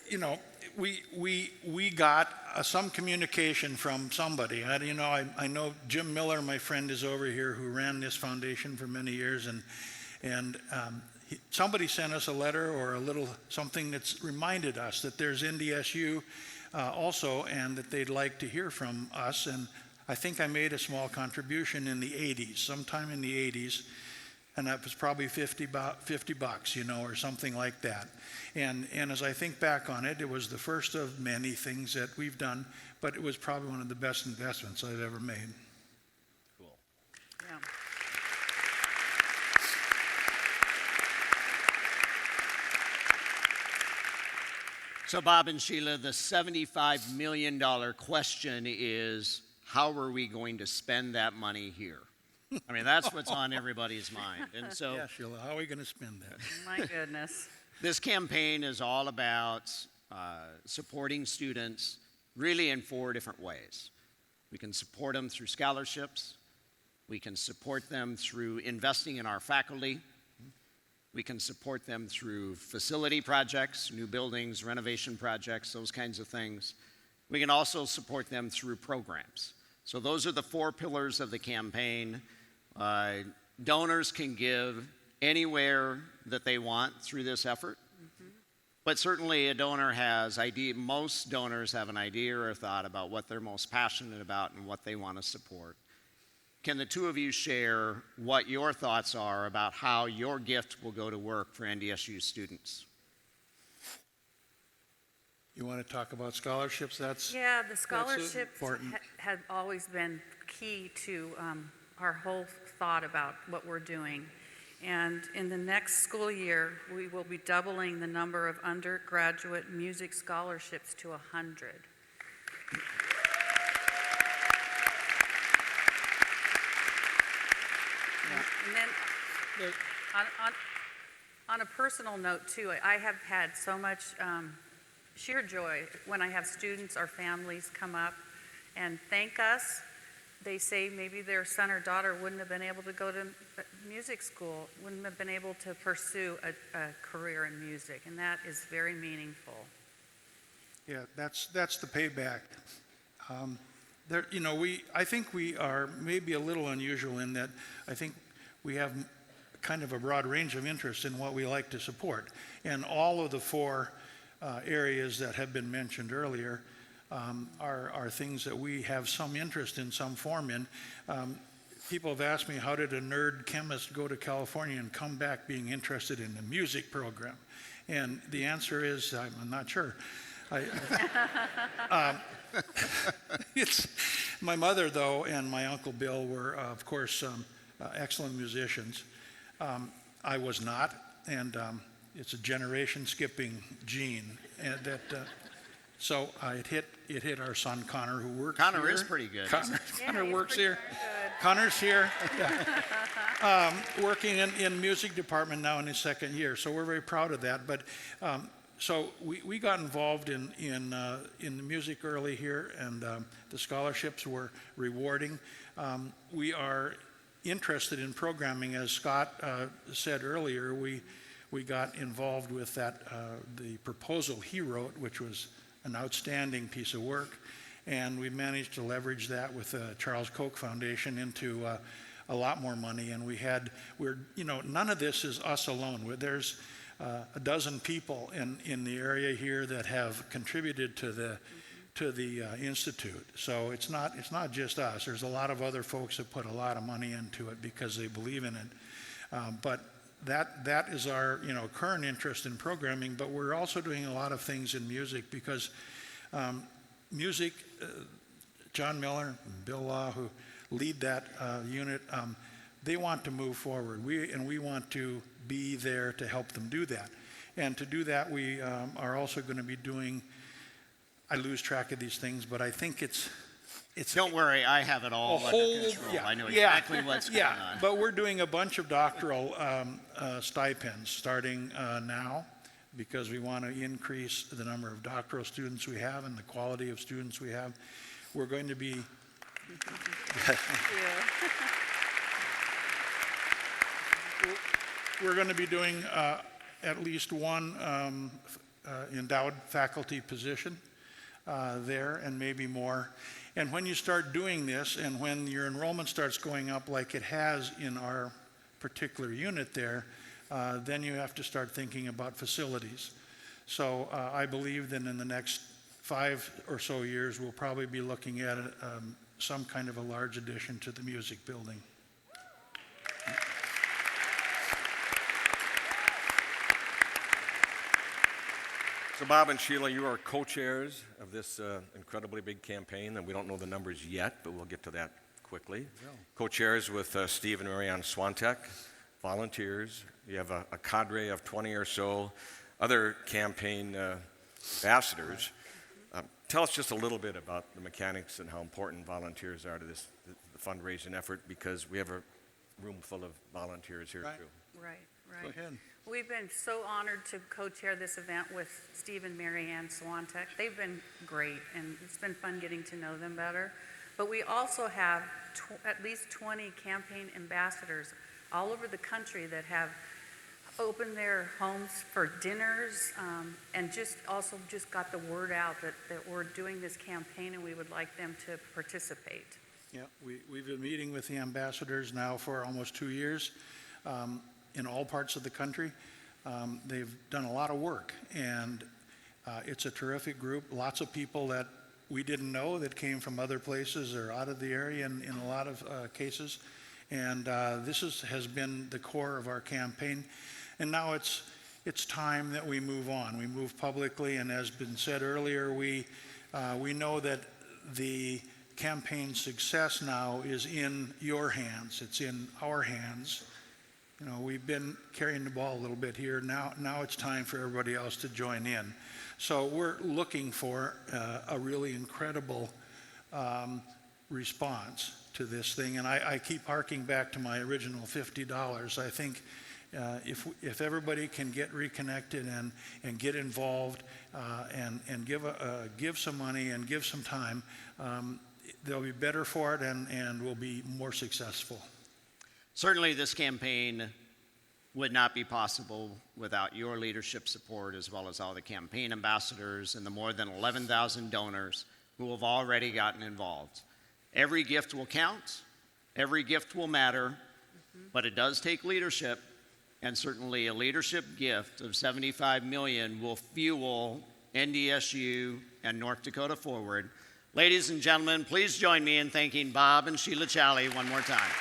you know, we got some communication from somebody. You know, I know Jim Miller, my friend, is over here, who ran this foundation for many years, and somebody sent us a letter or a little something that's reminded us that there's NDSU also, and that they'd like to hear from us. And I think I made a small contribution in the 80s, sometime in the 80s, and that was probably $50, you know, or something like that. And as I think back on it, it was the first of many things that we've done, but it was probably one of the best investments I've ever made. Cool. Yeah. So Bob and Sheila, the $75 million question is, how are we going to spend that money here? I mean, that's what's on everybody's mind. And so, yeah, Sheila, how are we going to spend that? My goodness. This campaign is all about supporting students really in 4 different ways. We can support them through scholarships. We can support them through investing in our faculty. We can support them through facility projects, new buildings, renovation projects, those kinds of things. We can also support them through programs. So those are the 4 pillars of the campaign. Donors can give anywhere that they want through this effort. But certainly a donor has most donors have an idea or a thought about what they're most passionate about and what they want to support. Can the 2 of you share what your thoughts are about how your gift will go to work for NDSU students? You want to talk about scholarships? Yeah, the scholarships important. have always been key to our whole thought about what we're doing. And in the next school year, we will be doubling the number of undergraduate music scholarships to 100. And then on a personal note too, I have had so much sheer joy when I have students or families come up and thank us. They say maybe their son or daughter wouldn't have been able to go to music school, wouldn't have been able to pursue a career in music, and that is very meaningful. Yeah, that's the payback. You know, I think we are maybe a little unusual in that I think we have kind of a broad range of interests in what we like to support. And all of the four areas that have been mentioned earlier are things that we have some interest in, some form in. People have asked me, how did a nerd chemist go to California and come back being interested in the music program? And the answer is, I'm not sure. It's my mother, though, and my Uncle Bill were, of course, excellent musicians. I was not, and it's a generation-skipping gene. And that, so it hit our son Connor, who works here. Connor is pretty good. Connor works here. Connor's here, working in music department now in his second year. So we're very proud of that. But so we got involved in the music early here, and the scholarships were rewarding. We are interested in programming, as Scott said earlier. We got involved with that the proposal he wrote, which was an outstanding piece of work, and we managed to leverage that with the Charles Koch Foundation into a lot more money. And none of this is us alone. There's a dozen people in the area here that have contributed to the institute. So it's not just us. There's a lot of other folks that put a lot of money into it because they believe in it. But that is our current interest in programming. But we're also doing a lot of things in music because music. John Miller and Bill Law, who lead that unit, they want to move forward. We want to be there to help them do that. And to do that, we are also going to be doing, I lose track of these things, but I think it's Don't worry, I have it all under control. Yeah, I know exactly what's going on. But we're doing a bunch of doctoral stipends starting now, because we want to increase the number of doctoral students we have and the quality of students we have. We're going to be we're going to be doing at least one endowed faculty position there, and maybe more. And when you start doing this, and when your enrollment starts going up like it has in our particular unit there, then you have to start thinking about facilities. So I believe that in the next 5 or so years, we'll probably be looking at some kind of a large addition to the music building. So Bob and Sheila, you are co-chairs of this incredibly big campaign, and we don't know the numbers yet, but we'll get to that quickly. Co-chairs with Steve and Marianne Swantek, volunteers. You have a cadre of 20 or so other campaign ambassadors. Tell us just a little bit about the mechanics and how important volunteers are to the fundraising effort, because we have a room full of volunteers here too. Right. Go ahead. We've been so honored to co-chair this event with Steve and Marianne Swantek. They've been great, and it's been fun getting to know them better. But we also have at least 20 campaign ambassadors all over the country that have opened their homes for dinners, and just got the word out that we're doing this campaign and we would like them to participate. Yeah, we've been meeting with the ambassadors now for almost 2 years in all parts of the country. They've done a lot of work, and it's a terrific group. Lots of people that we didn't know that came from other places or out of the area in a lot of cases. And this has been the core of our campaign. And now it's time that we move on. We move publicly, and as been said earlier, we know that the campaign success now is in your hands. It's in our hands. You know, we've been carrying the ball a little bit here. Now it's time for everybody else to join in. So we're looking for a really incredible response to this thing. And I keep harking back to my original $50. I think if everybody can get reconnected and get involved and give some money and give some time, they'll be better for it and will be more successful. Certainly this campaign would not be possible without your leadership support, as well as all the campaign ambassadors and the more than 11,000 donors who have already gotten involved. Every gift will count, every gift will matter, but it does take leadership and certainly a leadership gift of $75 million will fuel NDSU and North Dakota forward. Ladies and gentlemen, please join me in thanking Bob and Sheila Challey one more time.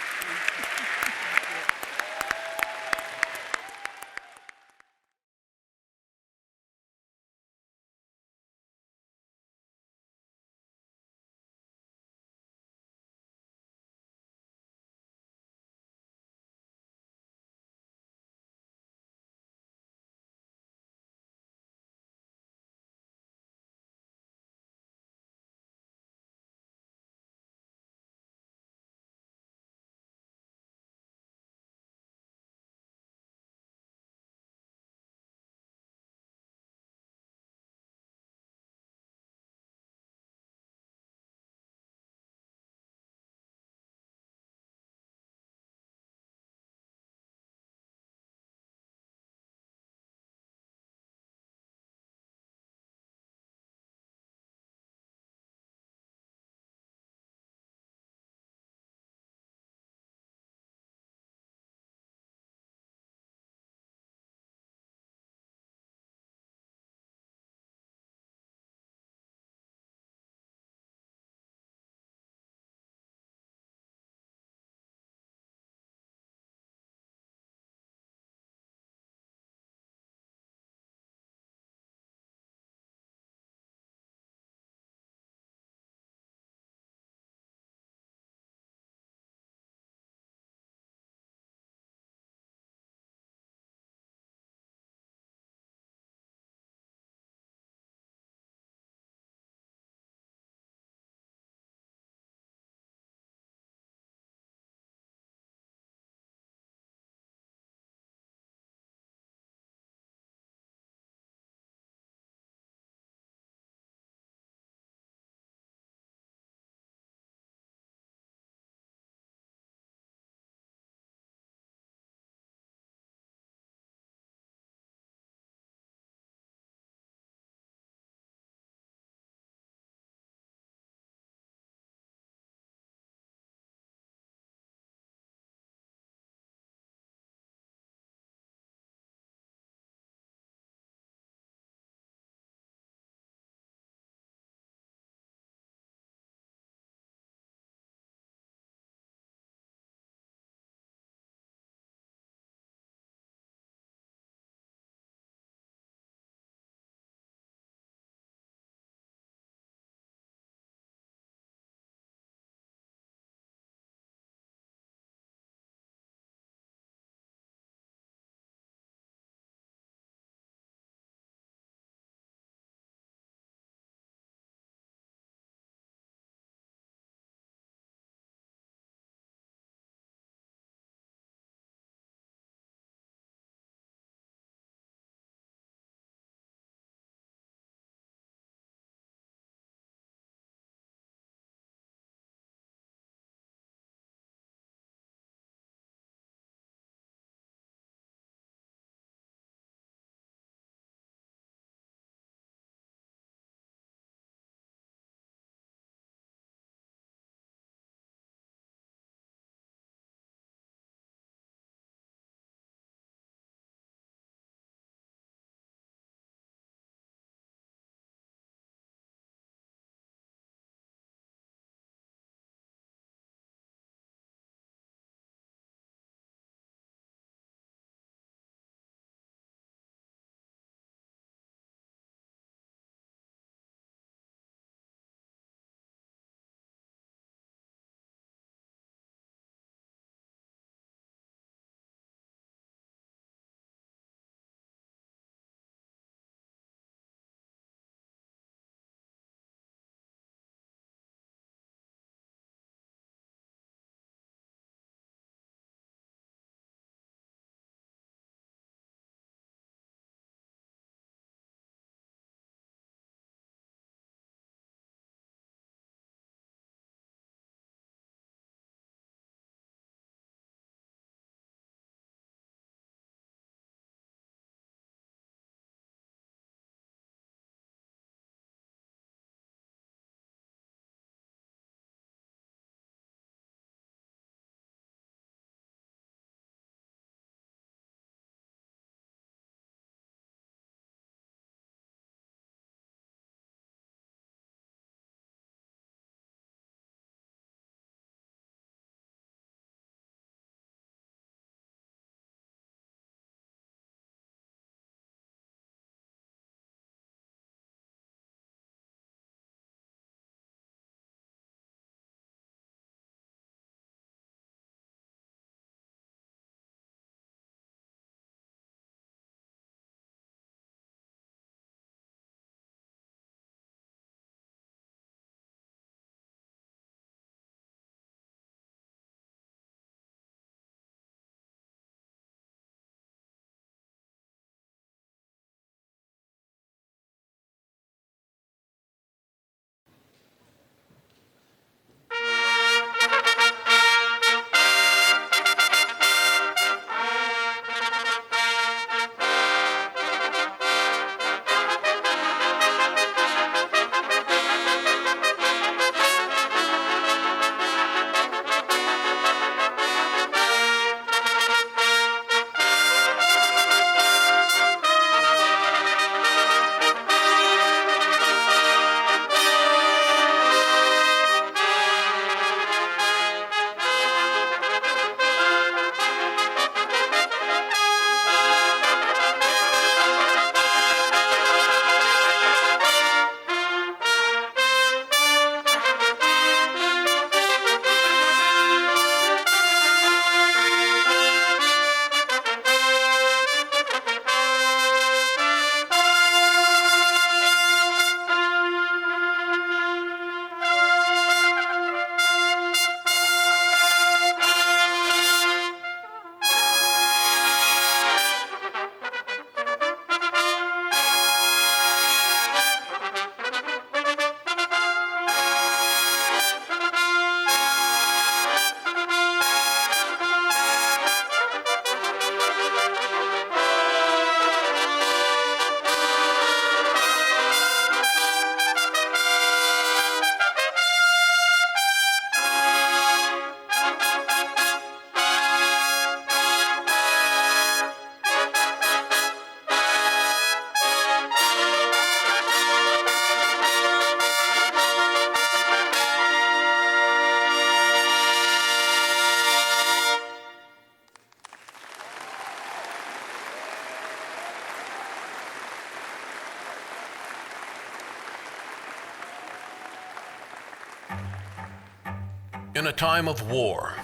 In a time of war,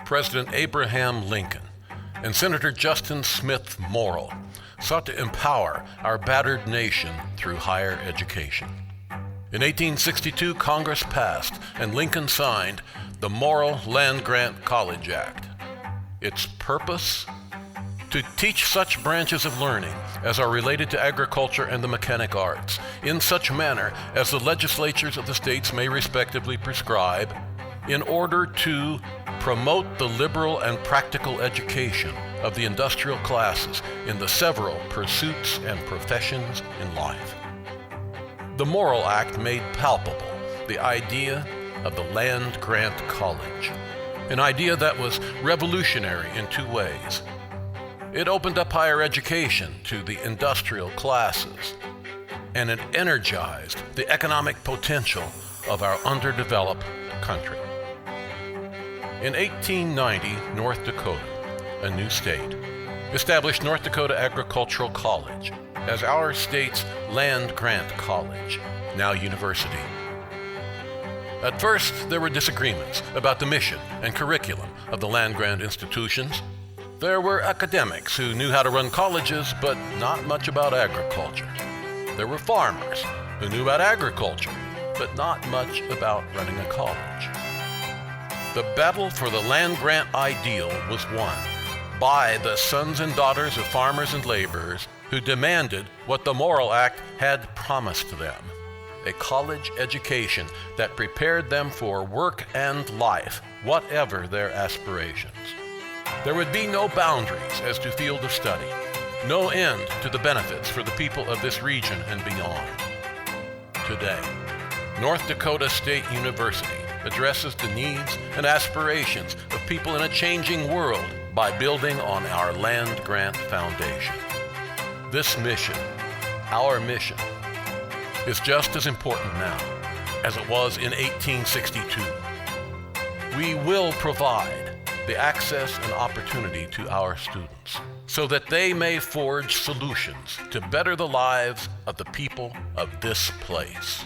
President Abraham Lincoln and Senator Justin Smith Morrill sought to empower our battered nation through higher education. In 1862, Congress passed and Lincoln signed the Morrill Land-Grant College Act. Its purpose? To teach such branches of learning as are related to agriculture and the mechanic arts in such manner as the legislatures of the states may respectively prescribe, in order to promote the liberal and practical education of the industrial classes in the several pursuits and professions in life. The Morrill Act made palpable the idea of the land-grant college, an idea that was revolutionary in two ways. It opened up higher education to the industrial classes, and it energized the economic potential of our underdeveloped country. In 1890, North Dakota, a new state, established North Dakota Agricultural College as our state's land-grant college, now university. At first, there were disagreements about the mission and curriculum of the land-grant institutions. There were academics who knew how to run colleges, but not much about agriculture. There were farmers who knew about agriculture, but not much about running a college. The battle for the land-grant ideal was won by the sons and daughters of farmers and laborers who demanded what the Morrill Act had promised them, a college education that prepared them for work and life, whatever their aspirations. There would be no boundaries as to field of study, no end to the benefits for the people of this region and beyond. Today, North Dakota State University addresses the needs and aspirations of people in a changing world by building on our land-grant foundation. This mission, our mission, is just as important now as it was in 1862. We will provide the access and opportunity to our students so that they may forge solutions to better the lives of the people of this place.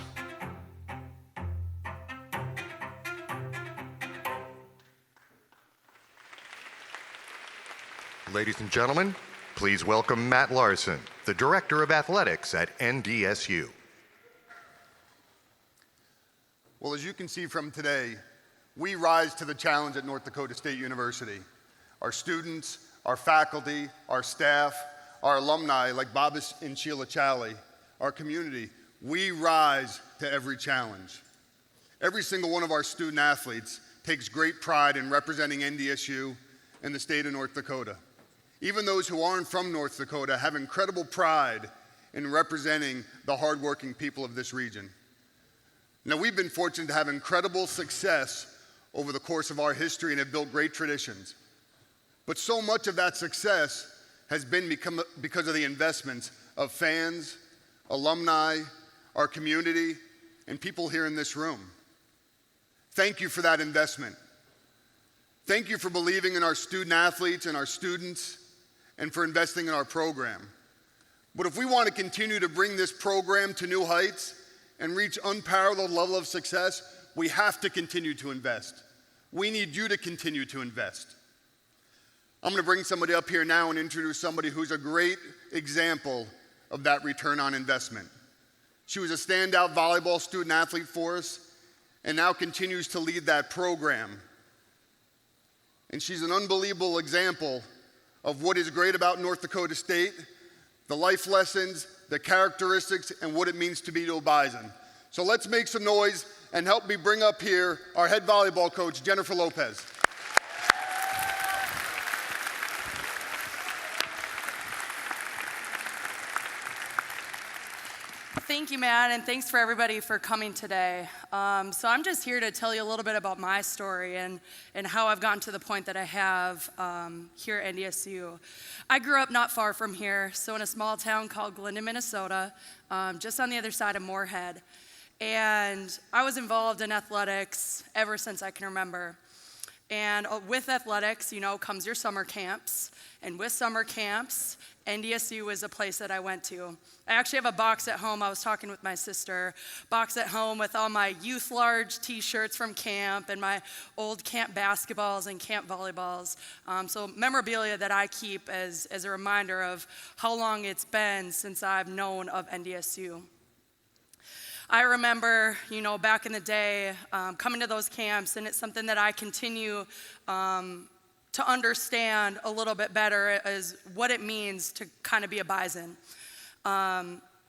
Ladies and gentlemen, please welcome Matt Larson, the Director of Athletics at NDSU. Well, as you can see from today, we rise to the challenge at North Dakota State University. Our students, our faculty, our staff, our alumni like Bob and Sheila Challey, our community, we rise to every challenge. Every single one of our student athletes takes great pride in representing NDSU and the state of North Dakota. Even those who aren't from North Dakota have incredible pride in representing the hardworking people of this region. Now, we've been fortunate to have incredible success over the course of our history and have built great traditions. But so much of that success has been because of the investments of fans, alumni, our community, and people here in this room. Thank you for that investment. Thank you for believing in our student athletes and our students, and for investing in our program. But if we want to continue to bring this program to new heights and reach unparalleled level of success, we have to continue to invest. We need you to continue to invest. I'm going to bring somebody up here now and introduce somebody who's a great example of that return on investment. She was a standout volleyball student athlete for us and now continues to lead that program. And she's an unbelievable example of what is great about North Dakota State, the life lessons, the characteristics, and what it means to be a Bison. So let's make some noise and help me bring up here our head volleyball coach, Jennifer Lopez. Thank you, Matt, and thanks for everybody for coming today. So I'm just here to tell you a little bit about my story and how I've gotten to the point that I have here at NDSU. I grew up not far from here, so in a small town called Glendon, Minnesota, just on the other side of Moorhead. And I was involved in athletics ever since I can remember. And with athletics, comes your summer camps. And with summer camps NDSU was a place that I went to. I actually have a box at home. I was talking with my sister. Box at home with all my youth large t-shirts from camp and my old camp basketballs and camp volleyballs. So memorabilia that I keep as a reminder of how long it's been since I've known of NDSU. I remember, back in the day, coming to those camps, and it's something that I continue to understand a little bit better is what it means to kind of be a bison.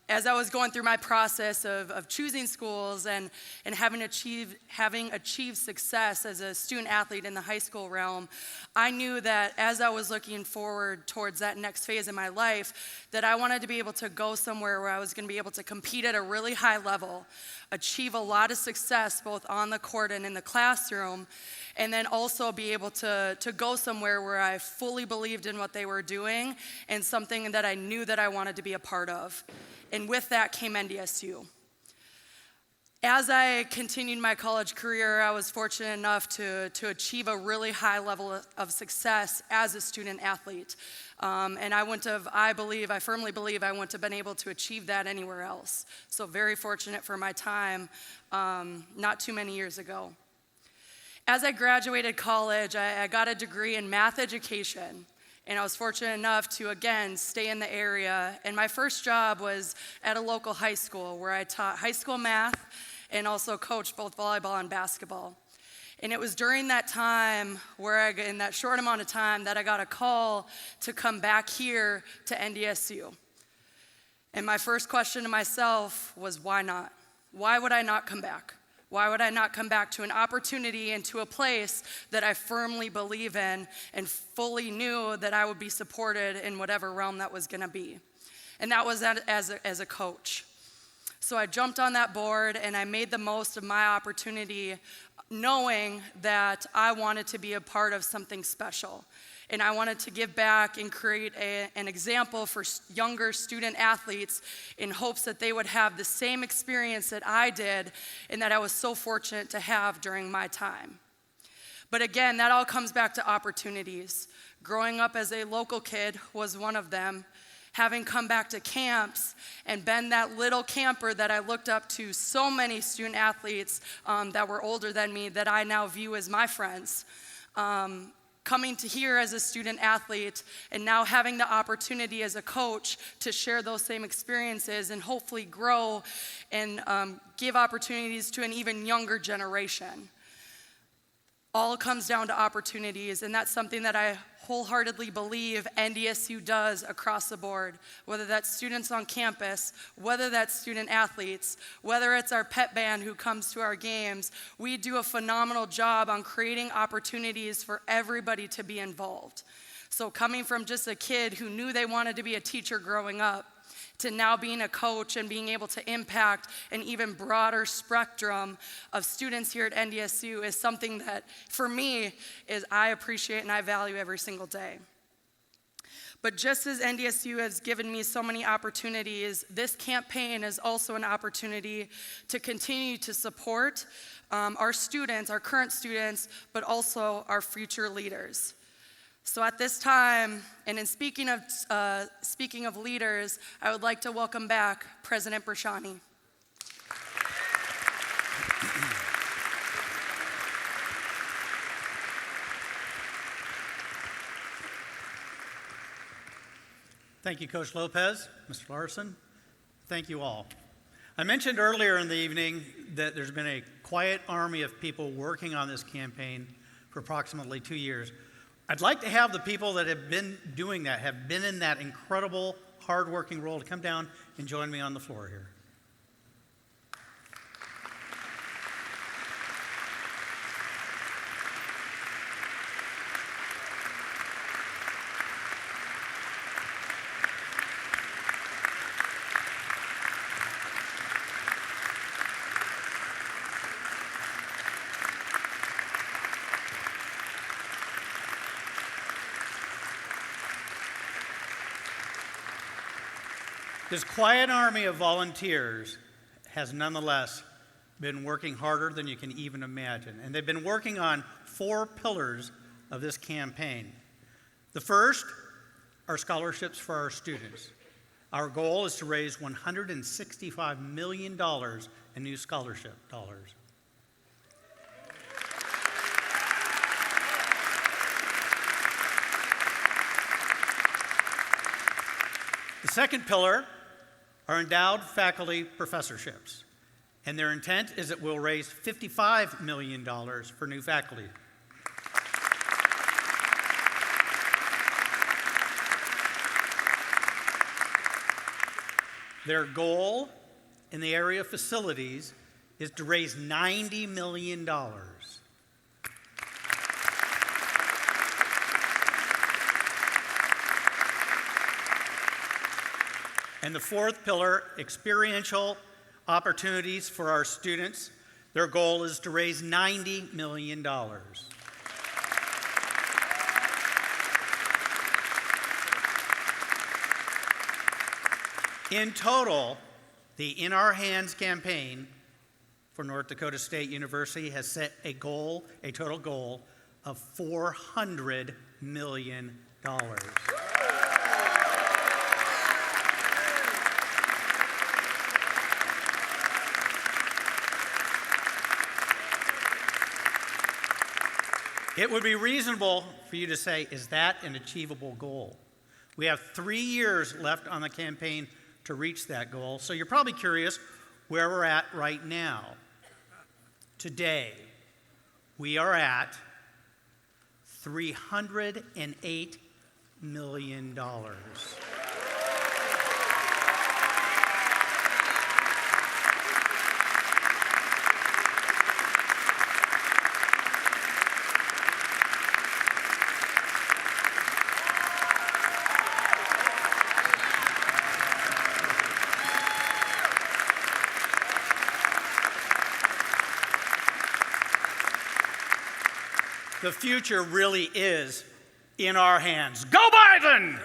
As I was going through my process of choosing schools and having achieved success as a student athlete in the high school realm, I knew that as I was looking forward towards that next phase in my life, that I wanted to be able to go somewhere where I was going to be able to compete at a really high level, achieve a lot of success both on the court and in the classroom, and then also be able to go somewhere where I fully believed in what they were doing and something that I knew that I wanted to be a part of. And with that came NDSU. As I continued my college career, I was fortunate enough to achieve a really high level of success as a student athlete. And I firmly believe I wouldn't have been able to achieve that anywhere else. So very fortunate for my time not too many years ago. As I graduated college, I got a degree in math education. And I was fortunate enough to, again, stay in the area. And my first job was at a local high school where I taught high school math and also coached both volleyball and basketball. And it was during that time in that short amount of time that I got a call to come back here to NDSU. And my first question to myself was, why not? Why would I not come back? Why would I not come back to an opportunity and to a place that I firmly believe in and fully knew that I would be supported in whatever realm that was going to be? And that was as a coach. So I jumped on that board and I made the most of my opportunity, knowing that I wanted to be a part of something special. And I wanted to give back and create an example for younger student athletes in hopes that they would have the same experience that I did and that I was so fortunate to have during my time. But again, that all comes back to opportunities. Growing up as a local kid was one of them. Having come back to camps and been that little camper that I looked up to so many student athletes that were older than me that I now view as my friends. Coming to here as a student athlete and now having the opportunity as a coach to share those same experiences and hopefully grow and give opportunities to an even younger generation. All comes down to opportunities, and that's something that I wholeheartedly believe NDSU does across the board, whether that's students on campus, whether that's student athletes, whether it's our pep band who comes to our games. We do a phenomenal job on creating opportunities for everybody to be involved. So coming from just a kid who knew they wanted to be a teacher growing up, to now being a coach and being able to impact an even broader spectrum of students here at NDSU is something that, for me, I appreciate and I value every single day. But just as NDSU has given me so many opportunities, this campaign is also an opportunity to continue to support our students, our current students, but also our future leaders. So at this time, and in speaking of leaders, I would like to welcome back President Brashani. Thank you, Coach Lopez, Mr. Larson. Thank you all. I mentioned earlier in the evening that there's been a quiet army of people working on this campaign for approximately 2 years. I'd like to have the people that have been doing that, have been in that incredible, hard-working role, to come down and join me on the floor here. This quiet army of volunteers has nonetheless been working harder than you can even imagine. And they've been working on 4 pillars of this campaign. The first are scholarships for our students. Our goal is to raise $165 million in new scholarship dollars. The second pillar are endowed faculty professorships, and their intent is that we'll raise $55 million for new faculty. Their goal in the area of facilities is to raise $90 million. And the fourth pillar, experiential opportunities for our students. Their goal is to raise $90 million. In total, the In Our Hands campaign for North Dakota State University has set a total goal of $400 million. It would be reasonable for you to say, is that an achievable goal? We have 3 years left on the campaign to reach that goal, so you're probably curious where we're at right now. Today, we are at $308 million. The future really is in our hands. Go Biden!